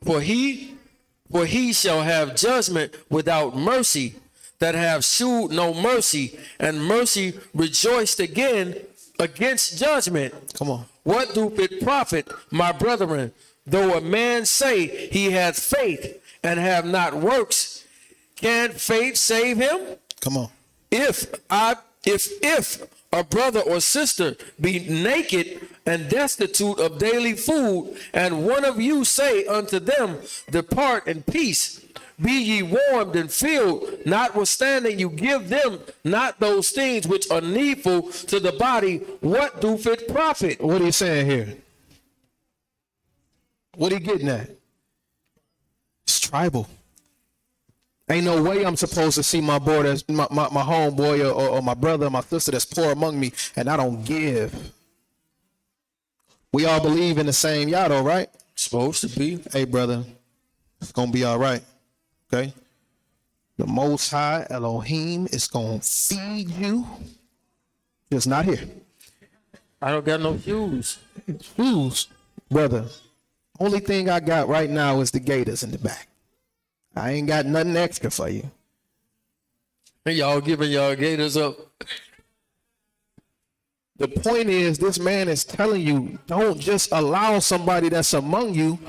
For he shall have judgment without mercy, that have shewed no mercy, and mercy rejoiced again against judgment. Come on. What doth it profit, my brethren, though a man say he hath faith and have not works? Can faith save him? Come on. If a brother or sister be naked and destitute of daily food, and one of you say unto them, depart in peace, Be ye warmed and filled, notwithstanding you give them not those things which are needful to the body. What doth it profit? What are you saying here? What are you getting at? It's tribal. Ain't no way I'm supposed to see my boy, that's my homeboy or my brother or my sister that's poor among me, and I don't give. We all believe in the same Yah, right? Supposed to be. Hey, brother, it's going to be all right, okay? The Most High, Elohim, is going to feed you. Just not here. I don't got no shoes. Shoes, brother. Only thing I got right now is the gators in the back. I ain't got nothing extra for you. Y'all giving y'all gators up. The point is, this man is telling you, don't just allow somebody that's among you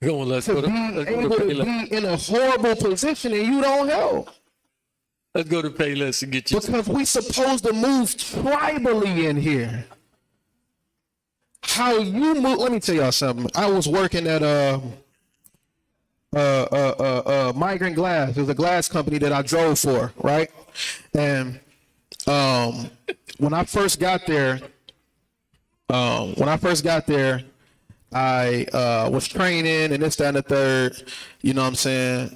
Go on, let's to go to, be let's go able to to Payless. be in a horrible position and you don't help. Let's go to Payless and get you. Because we supposed to move tribally in here. How you move, let me tell y'all something. I was working at Migrant Glass. It was a glass company that I drove for, right? And when I first got there, I was training and this, that, and the third, you know what I'm saying?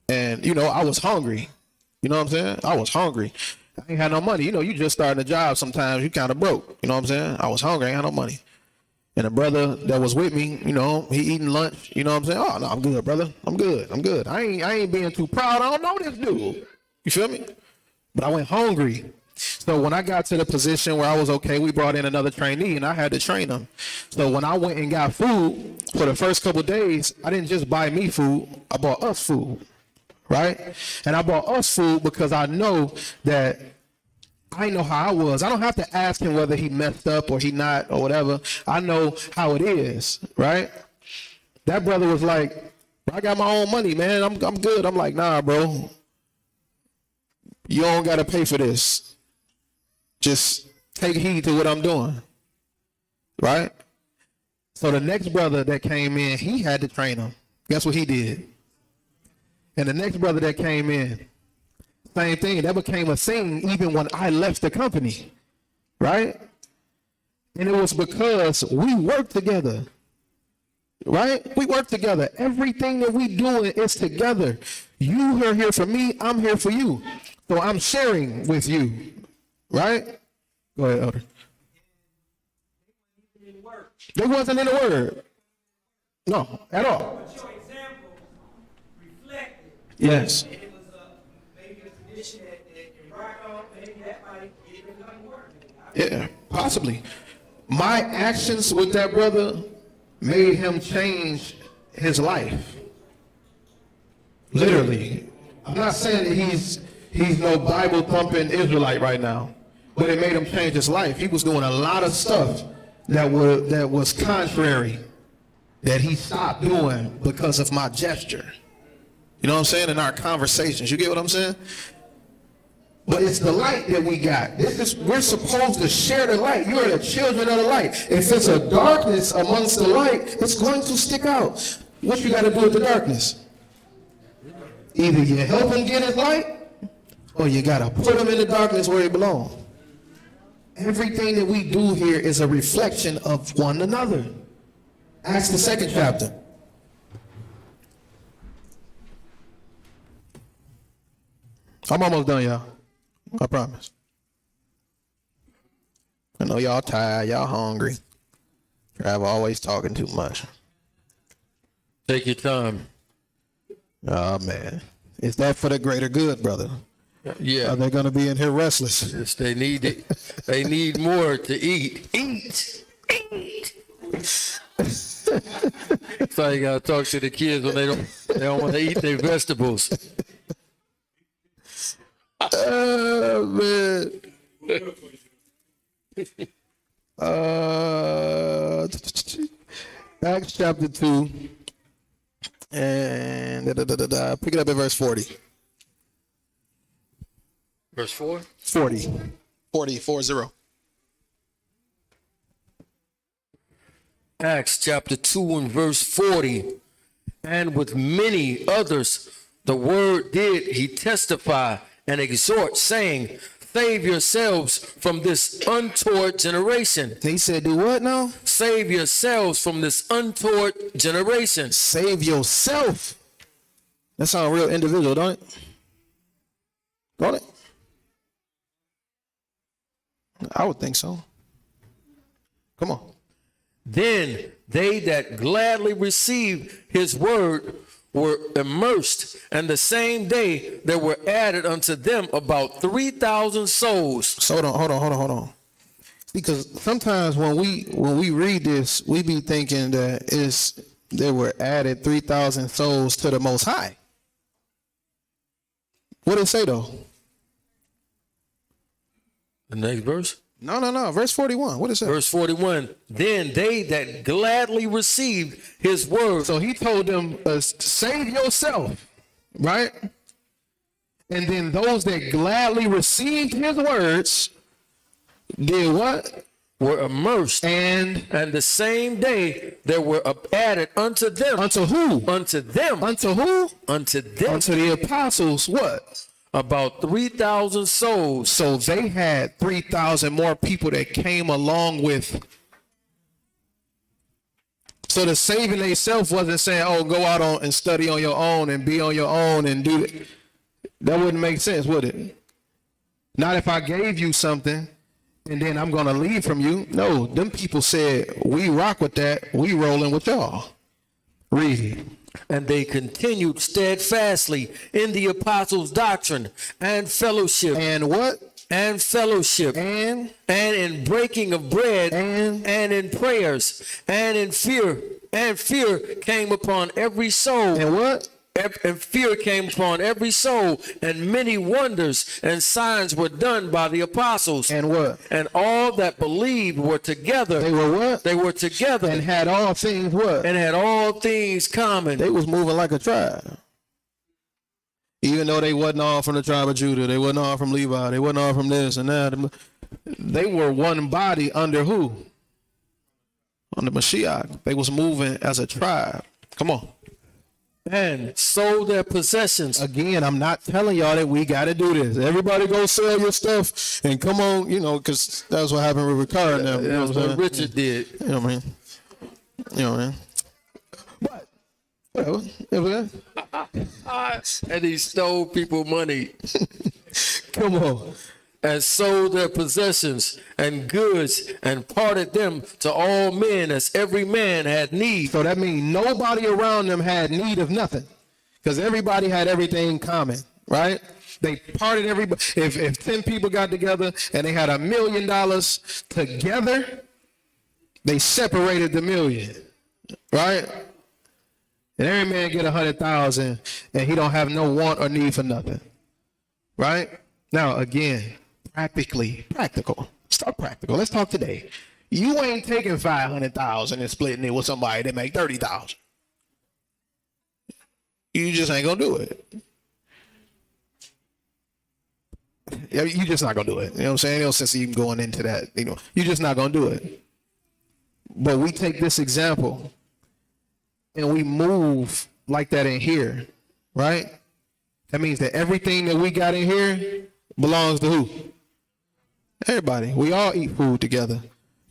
And, you know, I was hungry. You know what I'm saying? I was hungry. I ain't had no money. You know, you just starting a job sometimes, you kind of broke. You know what I'm saying? I was hungry. I ain't had no money. And the brother that was with me, you know, he eating lunch. You know what I'm saying? Oh, no, I'm good, brother. I'm good. I ain't being too proud. I don't know this dude. You feel me? But I went hungry. So when I got to the position where I was okay, we brought in another trainee and I had to train him. So when I went and got food for the first couple of days, I didn't just buy me food. I bought us food, right? And I bought us food because I know that I know how I was. I don't have to ask him whether he messed up or he not or whatever. I know how it is, right? That brother was like, I got my own money, man. I'm good. I'm like, nah, bro. You don't got to pay for this. Just take heed to what I'm doing, right? So the next brother that came in, he had to train him. Guess what he did? And the next brother that came in, same thing. That became a thing even when I left the company, right? And it was because we worked together, right? We work together. Everything that we doing is together. You are here for me. I'm here for you. So I'm sharing with you, right? Go ahead, Elder. They wasn't in the word. No, at all. But your example reflected. Yes. And it was maybe a tradition that can rock on, maybe that might get become work. Yeah, possibly. My actions with that brother made him change his life. Literally. I'm not saying that he's no Bible thumping Israelite right now, but it made him change his life. He was doing a lot of stuff that was contrary, that he stopped doing because of my gesture. You know what I'm saying? In our conversations. You get what I'm saying? But it's the light that we got. We're supposed to share the light. You are the children of the light. If it's a darkness amongst the light, it's going to stick out. What you got to do with the darkness? Either you help him get his light, or you got to put him in the darkness where he belongs. Everything that we do here is a reflection of one another. Acts the 2nd chapter. I'm almost done, y'all. I promise. I know y'all tired, y'all hungry. Trav always talking too much. Take your time. Oh, man. Is that for the greater good, brother? Yeah. Are they going to be in here restless? Yes, they need it. They need more to eat. Eat. That's how you gotta talk to the kids when they don't want to eat their vegetables. Oh, man. Acts chapter 2. And pick it up at verse 40. Verse 4? 40. 40. Acts chapter 2 and verse 40. And with many others, the word did he testify and exhort, saying, save yourselves from this untoward generation. He said, do what now? Save yourselves from this untoward generation. Save yourself. That sounds real individual, don't it? Don't it? I would think so. Come on. Then they that gladly received his word were immersed, and the same day there were added unto them about 3,000 souls. So hold on. Because sometimes when we read this, we be thinking that there were added 3,000 souls to the Most High. What did it say though? The next verse? No. Verse 41. What is that? Verse 41. Then they that gladly received his word. So he told them, save yourself, right? And then those that gladly received his words did what? Were immersed. And the same day there were added unto them. Unto who? Unto them. Unto who? Unto them. Unto the apostles, what? About 3,000 souls. So they had 3,000 more people that came along with. So the saving themselves wasn't saying, oh, go out on and study on your own and be on your own and do it. That wouldn't make sense, would it? Not if I gave you something and then I'm going to leave from you. No, them people said, we rock with that. We rolling with y'all. Read it. And they continued steadfastly in the apostles' doctrine and fellowship. And what? And fellowship. And in breaking of bread. And in prayers. And in fear. And fear came upon every soul. And what? And fear came upon every soul, and many wonders and signs were done by the apostles. And what? And all that believed were together. They were what? They were together. And had all things what? And had all things common. They was moving like a tribe. Even though they wasn't all from the tribe of Judah, they wasn't all from Levi, they wasn't all from this and that. They were one body under who? Under Mashiach. They was moving as a tribe. Come on. And sold their possessions. Again, I'm not telling y'all that we got to do this. Everybody go sell your stuff and come on, because that's what happened with Ricard now. That's what Richard did. You know what I mean? But, whatever. And he stole people money. Come on. And sold their possessions and goods and parted them to all men as every man had need. So that means nobody around them had need of nothing because everybody had everything common, right? They parted everybody. If 10 people got together and they had $1 million together, they separated the million, right? And every man get 100,000 and he don't have no want or need for nothing, right? Now, again, practical. Start practical. Let's talk today. You ain't taking 500,000 and splitting it with somebody that make 30,000. You just ain't gonna do it. You just not gonna do it. You know what I'm saying? No sense even going into that. You're just not gonna do it. But we take this example and we move like that in here, right? That means that everything that we got in here belongs to who? Everybody. We all eat food together. You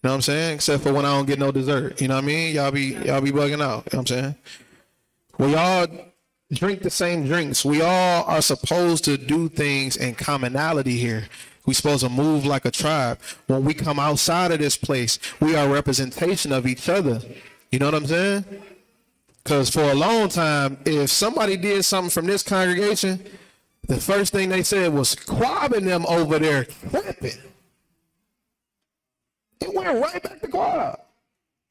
know what I'm saying? Except for when I don't get no dessert. You know what I mean? Y'all be bugging out. You know what I'm saying? We all drink the same drinks. We all are supposed to do things in commonality here. We're supposed to move like a tribe. When we come outside of this place, we are a representation of each other. You know what I'm saying? Because for a long time, if somebody did something from this congregation, the first thing they said was quabbing them over there clapping. It went right back to quab.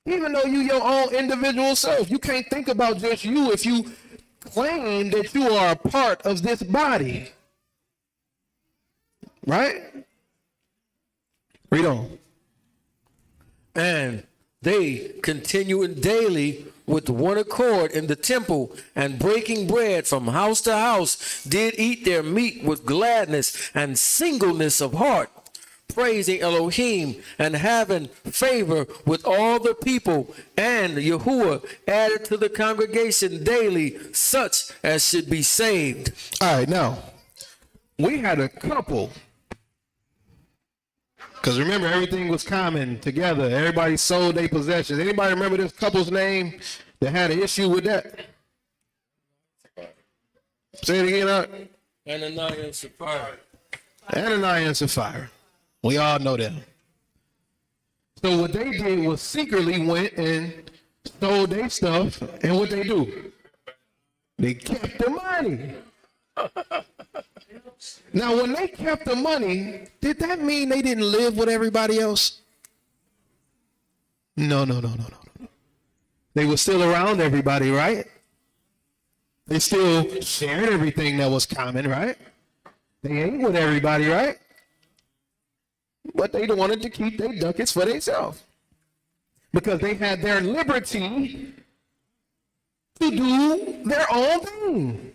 Even though you your own individual self, you can't think about just you if you claim that you are a part of this body. Right? Read on. And they continuing daily with one accord in the temple and breaking bread from house to house, did eat their meat with gladness and singleness of heart, praising Elohim and having favor with all the people, and Yahuwah added to the congregation daily such as should be saved. All right, now, we had a couple, because remember, everything was common together. Everybody sold their possessions. Anybody remember this couple's name that had an issue with that? Say it again, Art. Ananias and Sapphira. Ananias and Sapphira. We all know them. So what they did was secretly went and stole their stuff, and what they do? They kept the money. Now, when they kept the money, did that mean they didn't live with everybody else? No. They were still around everybody, right? They still shared everything that was common, right? They ate with everybody, right? But they wanted to keep their ducats for themselves because they had their liberty to do their own thing.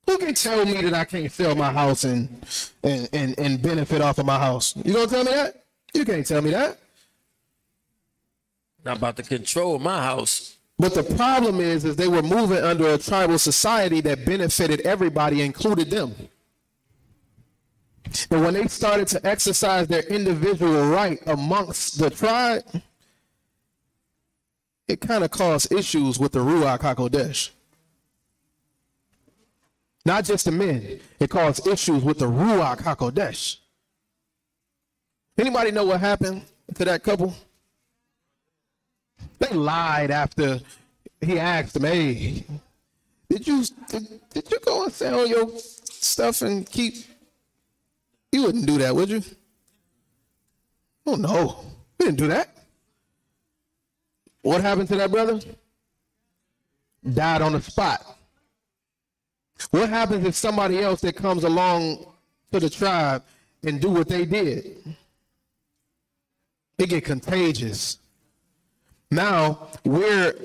Who can tell me that I can't sell my house and benefit off of my house? You gonna tell me that? You can't tell me that. Not about to control my house. But the problem is they were moving under a tribal society that benefited everybody, included them. And when they started to exercise their individual right amongst the tribe, it kind of caused issues with the Ruach HaKodesh. Not just the men, it caused issues with the Ruach HaKodesh. Anybody know what happened to that couple? They lied after he asked them, hey, did you go and sell your stuff and keep? You wouldn't do that, would you? Oh, no. We didn't do that. What happened to that brother? Died on the spot. What happens if somebody else that comes along to the tribe and do what they did? It get contagious. Now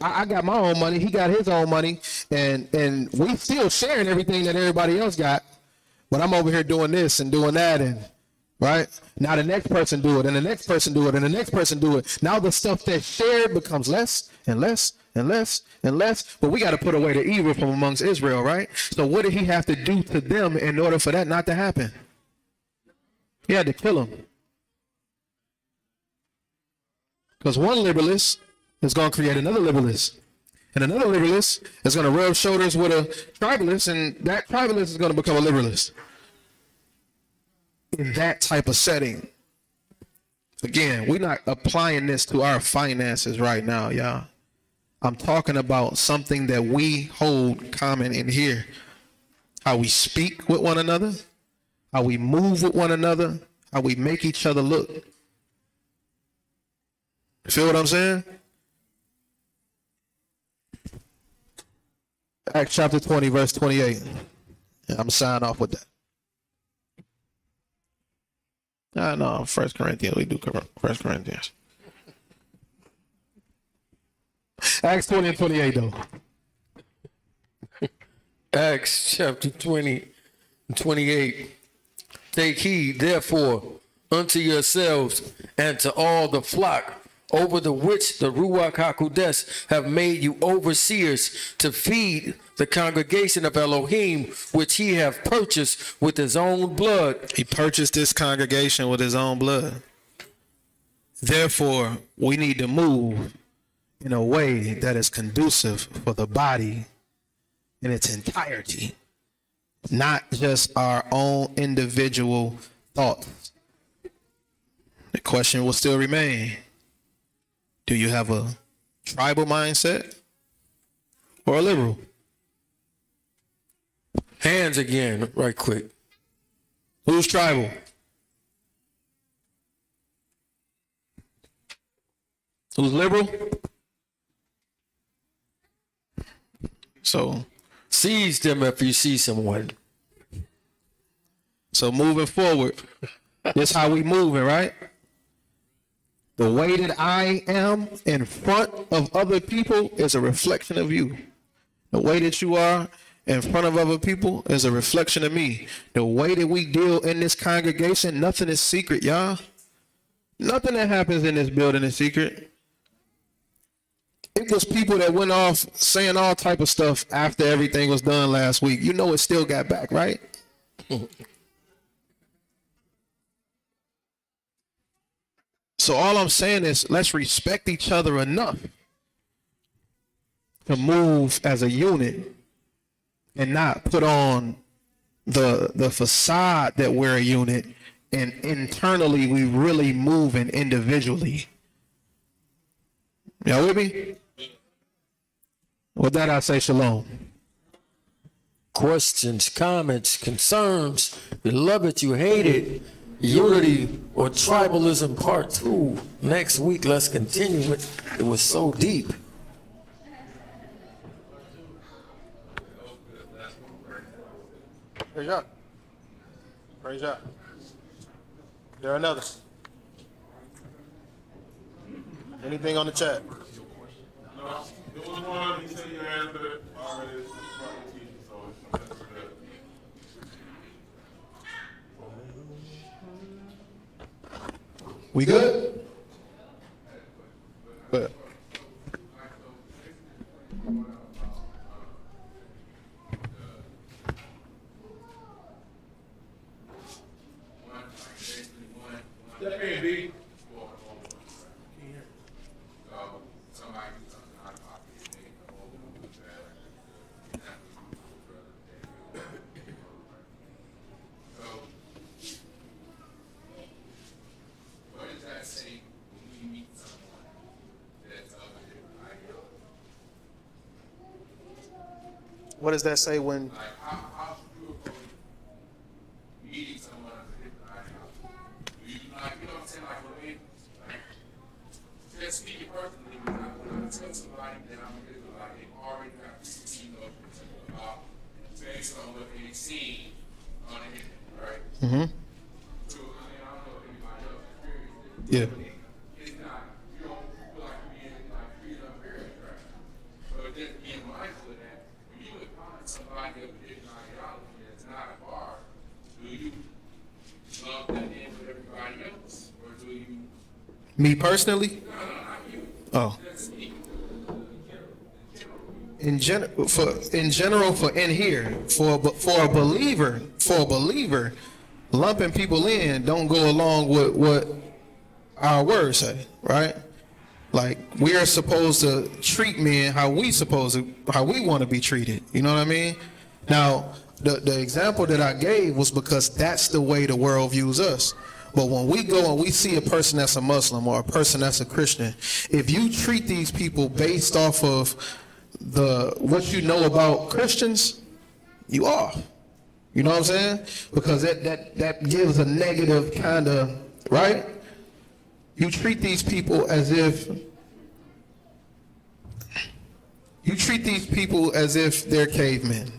I got my own money, he got his own money, and we still sharing everything that everybody else got, but I'm over here doing this and doing that, and right now the next person do it, and the next person do it, and the next person do it. Now the stuff that's shared becomes less and less and less and less, but we got to put away the evil from amongst Israel, right? So what did he have to do to them in order for that not to happen? He had to kill them. Because one liberalist is going to create another liberalist. And another liberalist is going to rub shoulders with a tribalist, and that tribalist is going to become a liberalist. In that type of setting. Again, we're not applying this to our finances right now, y'all. I'm talking about something that we hold common in here. How we speak with one another, how we move with one another, how we make each other look. You feel what I'm saying? Acts chapter 20, verse 28. I'm going to sign off with that. No, 1 Corinthians. We do 1 Corinthians. Acts 20 and 28, though. Acts chapter 20 and 28. Take heed, therefore, unto yourselves and to all the flock over the which the Ruach HaKodesh have made you overseers to feed the congregation of Elohim, which he have purchased with his own blood. He purchased this congregation with his own blood. Therefore, we need to move in a way that is conducive for the body in its entirety, not just our own individual thoughts. The question will still remain. Do you have a tribal mindset or a liberal? Hands again, right quick. Who's tribal? Who's liberal? So seize them if you see someone. So moving forward, this is how we moving, right? The way that I am in front of other people is a reflection of you. The way that you are in front of other people is a reflection of me. The way that we deal in this congregation, nothing is secret, y'all. Nothing that happens in this building is secret. It was people that went off saying all type of stuff after everything was done last week. You know it still got back, right? So all I'm saying is let's respect each other enough to move as a unit and not put on the facade that we're a unit and internally we really moving individually. Y'all with me? With that, I say shalom. Questions, comments, concerns, you love it, you hate it, unity or tribalism part 2. Next week, let's continue it. It was so deep. Praise God. Praise God. There another. Anything on the chat? No, there was one, he said you answered it already, it's part of the teaching, so it's good. We good? Good. That can't be. What does that say when? Meeting someone of a different ideology. You know what I'm saying? Like, just speaking personally, when I tell somebody that I'm a Israelite, they've already got preconceived notions about based on what they've seen on the internet, right? Mm-hmm. So, I mean, I don't know if anybody else experienced it. Yeah. It's not, you don't feel like you're being like treated unfairly, right? So just being mindful of that, when you encounter somebody of a different ideology that's not a bar, do you lump that in with everybody else, or do you? Me personally? No, not you. Oh. That's me. In general, for in here, for a believer, lumping people in don't go along with what our words say, right? Like we are supposed to treat men how we want to be treated. You know what I mean? Now, the example that I gave was because that's the way the world views us. But when we go and we see a person that's a Muslim or a person that's a Christian, if you treat these people based off of what you know about Christians, you off. You know what I'm saying? Because that gives a negative kind of, right? You treat these people as if they're cavemen.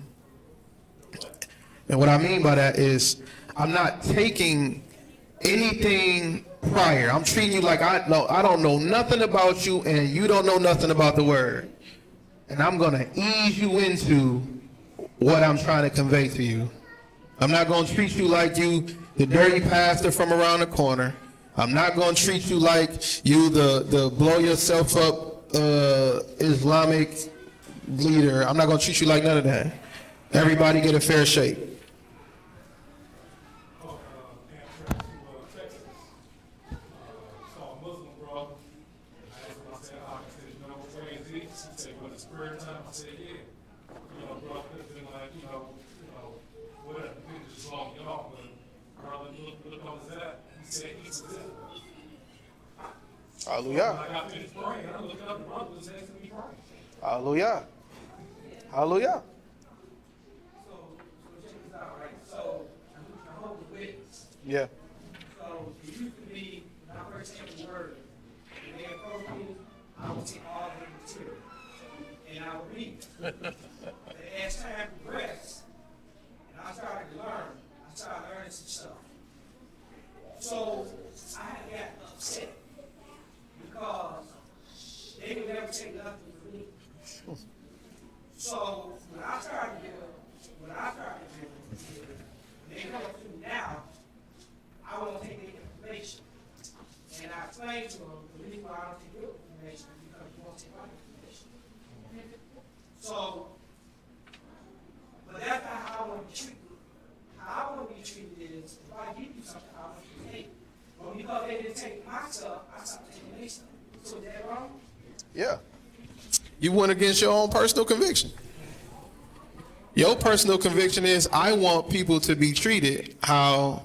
And what I mean by that is I'm not taking anything prior. I'm treating you like I don't know nothing about you and you don't know nothing about the word. And I'm going to ease you into what I'm trying to convey to you. I'm not going to treat you like you the dirty pastor from around the corner. I'm not going to treat you like you the blow yourself up Islamic leader. I'm not going to treat you like none of that. Everybody get a fair shake. Hallelujah. Hallelujah. Hallelujah. So check this out, right? So I hold the witness. Yeah. So it used to be when I first came to word, when they approached me, I would take all the material and I would read. But as time progressed, and I started to learn, I started learning some stuff. So I had got upset because they would never take nothing from me. So what I started doing is, when they come up to me now, I won't take their information. And I explained to them, the reason why I don't take your information is because you won't take my information. So, but that's not how I want to be treated. How I want to be treated is, if I give you something, I want you to take it. But because they didn't take my stuff, I stopped taking their stuff. So is that wrong? Yeah. You went against your own personal conviction. Your personal conviction is, I want people to be treated how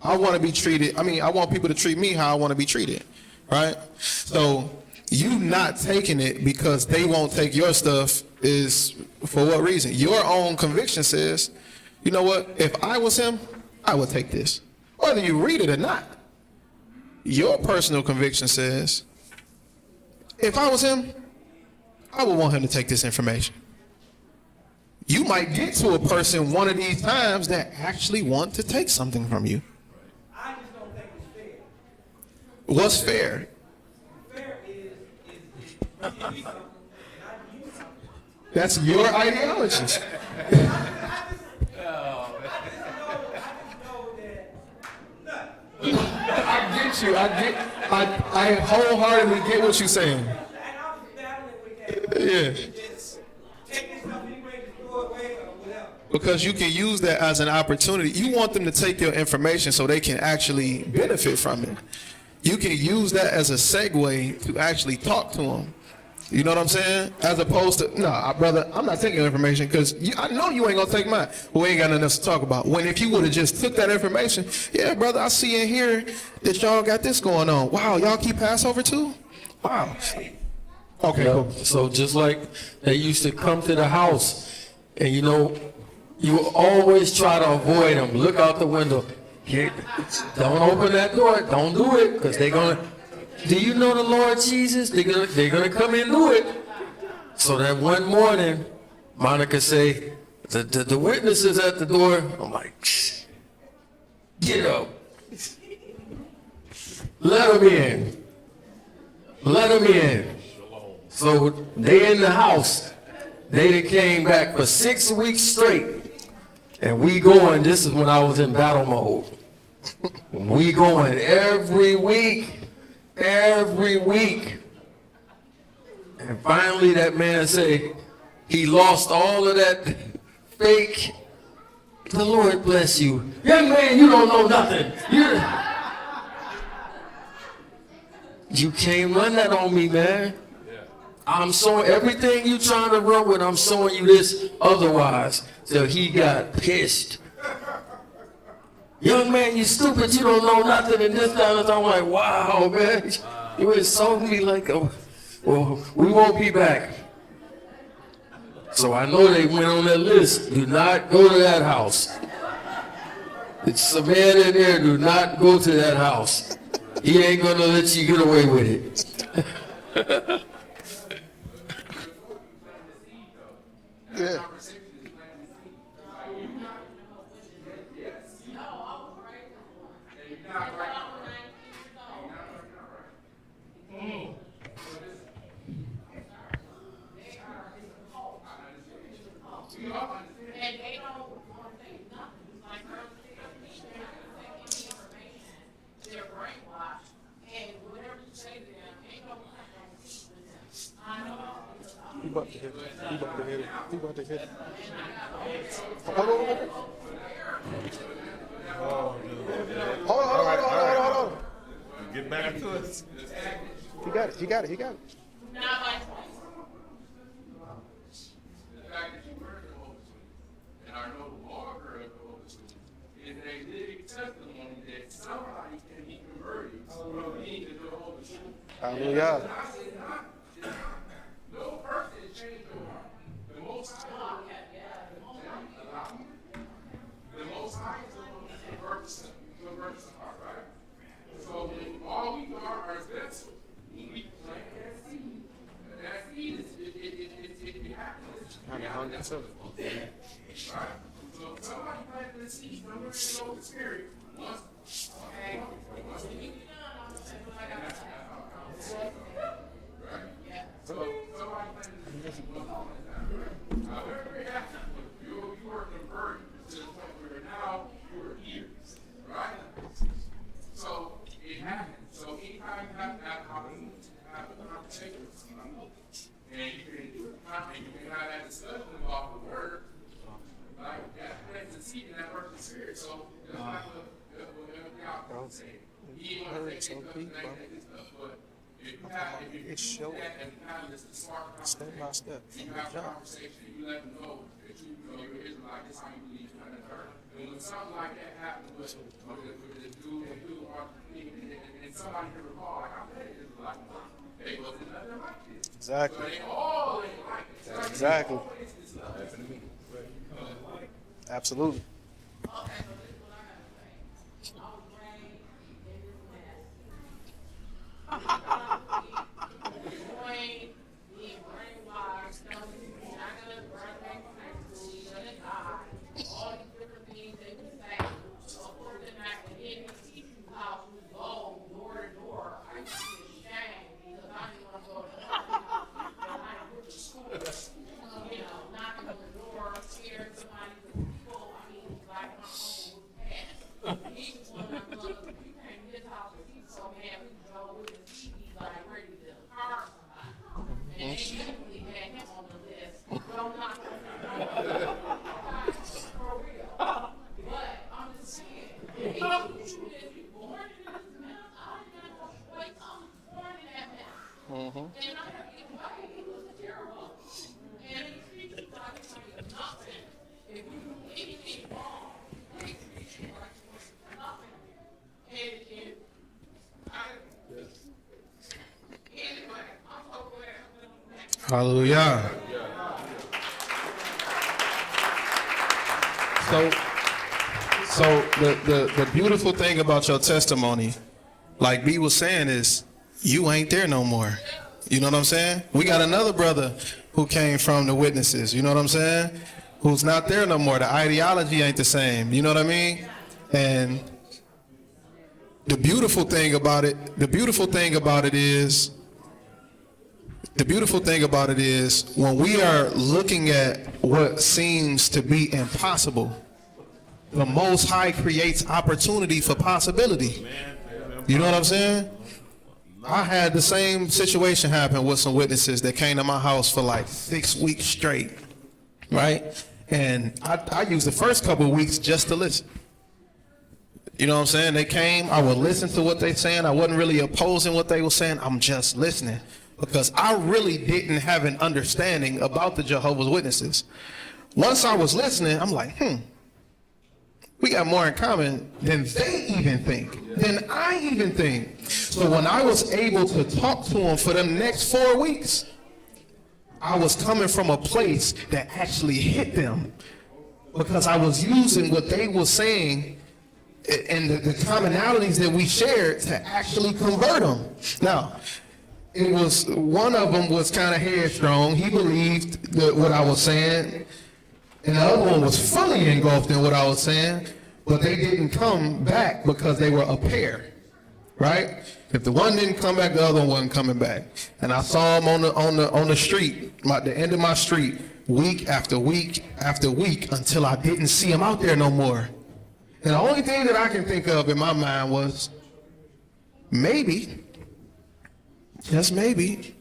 I want to be treated. I mean, I want people to treat me how I want to be treated, right? So you not taking it because they won't take your stuff is for what reason? Your own conviction says, you know what? If I was him, I would take this. Whether you read it or not. Your personal conviction says, if I was him, I would want him to take this information. You might get to a person one of these times that actually want to take something from you. I just don't think it's fair. What's fair? Fair is you give me something and I give you something. That's your ideology. I just know that nothing. I wholeheartedly get what you're saying. And I was battling with that. Yeah. Just take this stuff anyway, just throw it away or whatever. Because you can use that as an opportunity. You want them to take your information so they can actually benefit from it. You can use that as a segue to actually talk to them. You know what I'm saying? As opposed to, no, brother, I'm not taking your information because I know you ain't going to take mine. We ain't got nothing else to talk about. When if you would have just took that information, yeah, brother, I see in here that y'all got this going on. Wow, y'all keep Passover too? Wow. Okay, cool. So just like they used to come to the house, and you know, you always try to avoid them. Look out the window. Don't open that door. Don't do it, because they're gonna. Do you know the Lord Jesus? They're gonna come and do it. So that one morning, Monica say, the witness is at the door. I'm like, get up. Let them in. Let them in. So they in the house. They done came back for 6 weeks straight. And we going, this is when I was in battle mode. We going every week. Every week. And finally that man say he lost all of that fake. The Lord bless you. Young man, you don't know nothing. You can't run that on me, man. I'm showing everything you trying to run with, I'm showing you this otherwise. So he got pissed. Young man, you stupid, you don't know nothing, and this, that, and I'm like, wow, man. You insulted me like, well, we won't be back. So I know they went on that list. Do not go to that house. It's a man in there, do not go to that house. He ain't gonna let you get away with it. Yeah. He about to hit it. He about to hit it. He about to hit it. Hold on. Get back to us. He got it. The fact that you were the Holy Spirit and are no longer of the Holy Spirit is a living testimony that somebody can be converted from being to the Holy Spirit. Hallelujah. No person has changed their heart. The Most High is the one who converts the heart, right? So all we are vessels. We plant that seed. That seed is happiness. Right? So somebody planted the seed somewhere in the Holy Spirit. So somebody planted the seed. and you can have that discussion about the word, like that's the seed in that person's spirit. So that's like what y'all saying. He heard some people, but if you have that and kind of just a smart conversation, step by step, you have a conversation, you let them know that you know you're Israelite, this is how you believe you heard. And when something like that happens with the dude and somebody can recall, like I'm Israelite, they wasn't nothing like this. Exactly. So they all ain't like it. Exactly. Absolutely. Hallelujah. So the beautiful thing about your testimony, like B was saying, is you ain't there no more. You know what I'm saying? We got another brother who came from the witnesses, you know what I'm saying? Who's not there no more. The ideology ain't the same, you know what I mean? And the beautiful thing about it is when we are looking at what seems to be impossible, the Most High creates opportunity for possibility. You know what I'm saying? I had the same situation happen with some witnesses that came to my house for like 6 weeks straight, right? And I used the first couple of weeks just to listen. You know what I'm saying? They came, I would listen to what they saying. I wasn't really opposing what they were saying. I'm just listening because I really didn't have an understanding about the Jehovah's Witnesses. Once I was listening, I'm like, we got more in common than they even think, than I even think. So when I was able to talk to them for the next 4 weeks, I was coming from a place that actually hit them because I was using what they were saying and the commonalities that we shared to actually convert them. Now, it was, one of them was kind of headstrong. He believed what I was saying, and the other one was fully engulfed in what I was saying, but they didn't come back because they were a pair, right? If the one didn't come back, the other one wasn't coming back. And I saw them on the street, the end of my street, week after week after week, until I didn't see them out there no more. And the only thing that I can think of in my mind was, maybe, just maybe,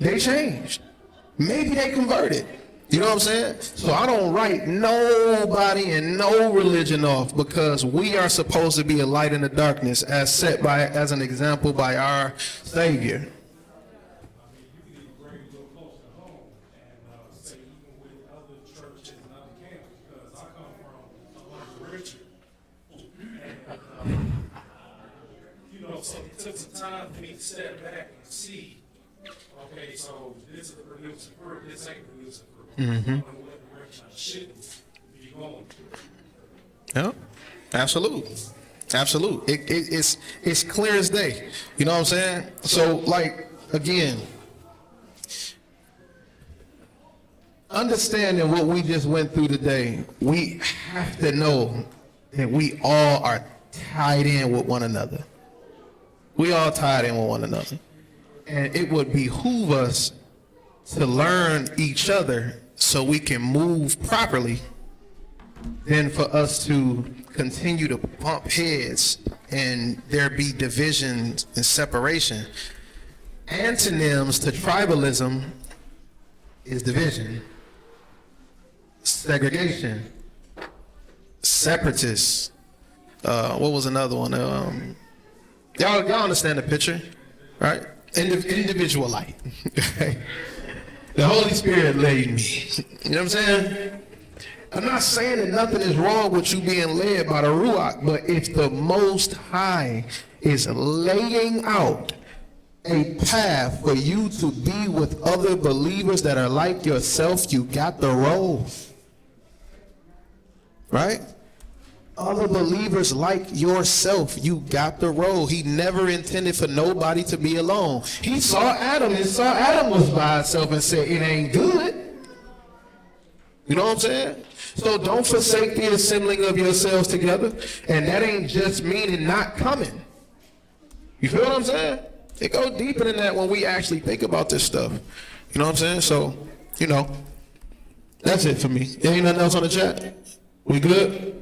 they changed. Maybe they converted. You know what I'm saying? So I don't write nobody and no religion off, because we are supposed to be a light in the darkness as set by, as an example by our Savior. So it took some time for me to step back and see, okay, so this is producing fruit, this ain't producing fruit. I don't know what direction I should be going. Yeah, absolutely. Absolutely. It's clear as day. You know what I'm saying? So, like, again, understanding what we just went through today, we have to know that we all are tied in with one another. We all tied in with one another. And it would behoove us to learn each other so we can move properly than for us to continue to bump heads and there be divisions and separation. Antonyms to tribalism is division, segregation, separatists. What was another one? Y'all understand the picture, right? Individualite. The Holy Spirit led me. You know what I'm saying? I'm not saying that nothing is wrong with you being led by the Ruach, but if the Most High is laying out a path for you to be with other believers that are like yourself, you got the roll. Right? Other believers like yourself, you got the role. He never intended for nobody to be alone. He saw Adam and saw Adam was by himself and said, it ain't good. You know what I'm saying? So don't forsake the assembling of yourselves together. And that ain't just meaning not coming. You feel what I'm saying? It goes deeper than that when we actually think about this stuff. You know what I'm saying? So, you know, that's it for me. Ain't nothing else on the chat? We good?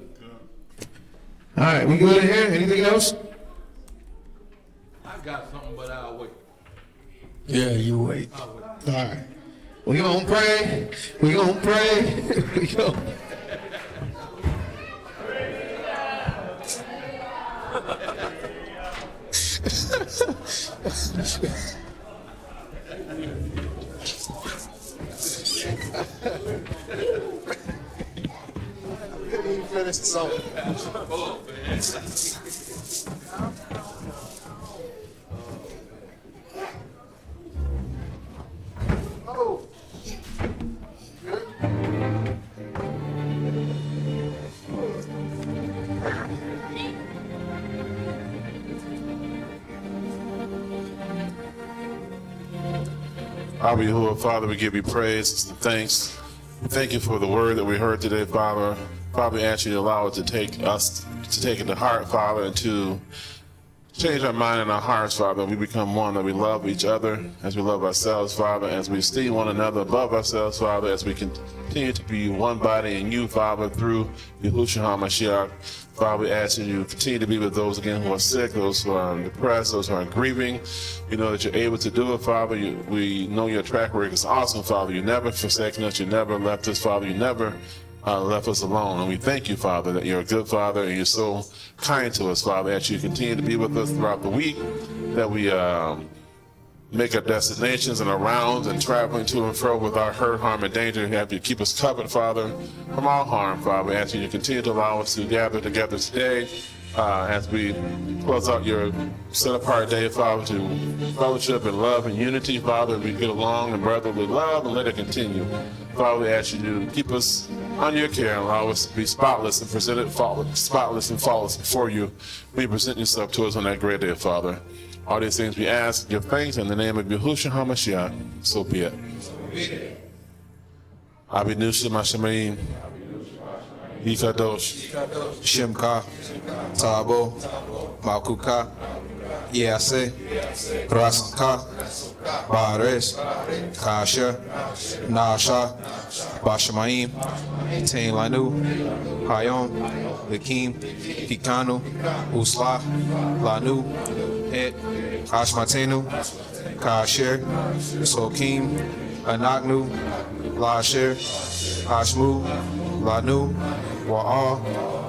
All right, we good in here? Anything else? I got something, but I'll wait. Yeah, you wait. All right. We gonna pray. We gonna pray. We gonna... Finish the song. Our Yahuwah, Father, we give you praise and thanks. We thank you for the word that we heard today, Father. Father, we ask you to allow it to take it to heart, Father, and to change our mind and our hearts, Father. We become one, that we love each other as we love ourselves, Father, as we esteem one another above ourselves, Father, as we continue to be one body in you, Father, through Yahushua HaMashiach. Father, we ask you to continue to be with those, again, who are sick, those who are depressed, those who are grieving. We know that you're able to do it, Father. We know your track record is awesome, Father. You never forsaken us. You never left us, Father. You never left us alone. And we thank you, Father, that you're a good Father and you're so kind to us, Father, that you continue to be with us throughout the week, that we make our destinations and our rounds and traveling to and fro with our hurt, harm, and danger. You have to keep us covered, Father, from all harm, Father. We ask you to continue to allow us to gather together today as we close out your set-apart day, Father, to fellowship and love and unity, Father. We get along in brotherly love and let it continue. Father, we ask you to keep us under your care and allow us to be spotless and presented spotless and flawless before you. We present yourself to us on that great day, Father. All these things we ask, give thanks in the name of Yahushua HaMashiach. So be it. Abinusha Mashamayim. Ikadosh. Shimka, Tabo, Malkuka, Yase, Rasanka, Bares, Kasha, Nasha, Bashamaim, Tain Lanu, Hayom, Lakim, Pikanu, Usla, Lanu, Et, Hashmatenu, Kasher, Sokim, Anagnu, Lasher, Hashmu, Lanu, Wa'al,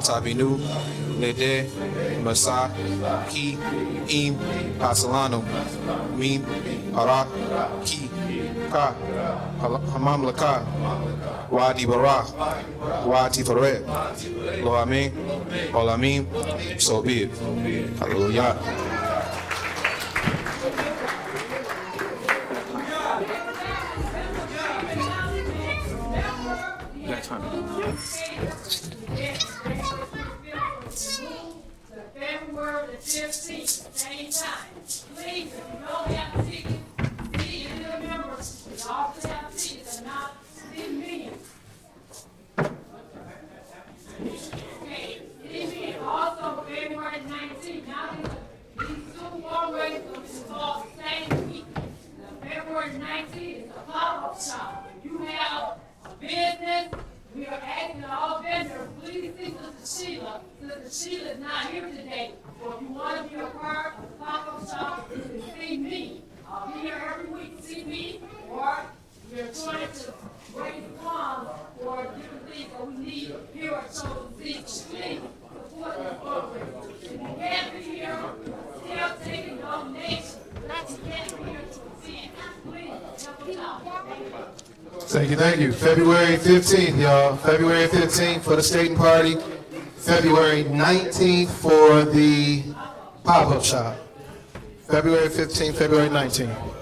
Tabinu, Nede, Masa, Ki, Im, Hasalanu, Mim, Ara, Ki, Ka, Hamam Laka, Wadi Bara, Wadi Faret, Lo Amin, Olamim, so be it. Hallelujah. Same time. Please, if you don't have a ticket, see if you're a member. We also have tickets and not see me. Okay, it is also February 19th. Now these two war races will be called the same week. Now, February 19th is a pop-up shop. If you have a business, we are asking all vendors, please see Sister Sheila. Sister Sheila is not here today. So if you want to be a part of the pop-up shop, you can see me. I'll be here every week to see me, or we're going to Thank you. February 15th, y'all. February 15th for the skating party. February 19th for the pop-up shop. February 15th, February 19th.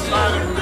Spider.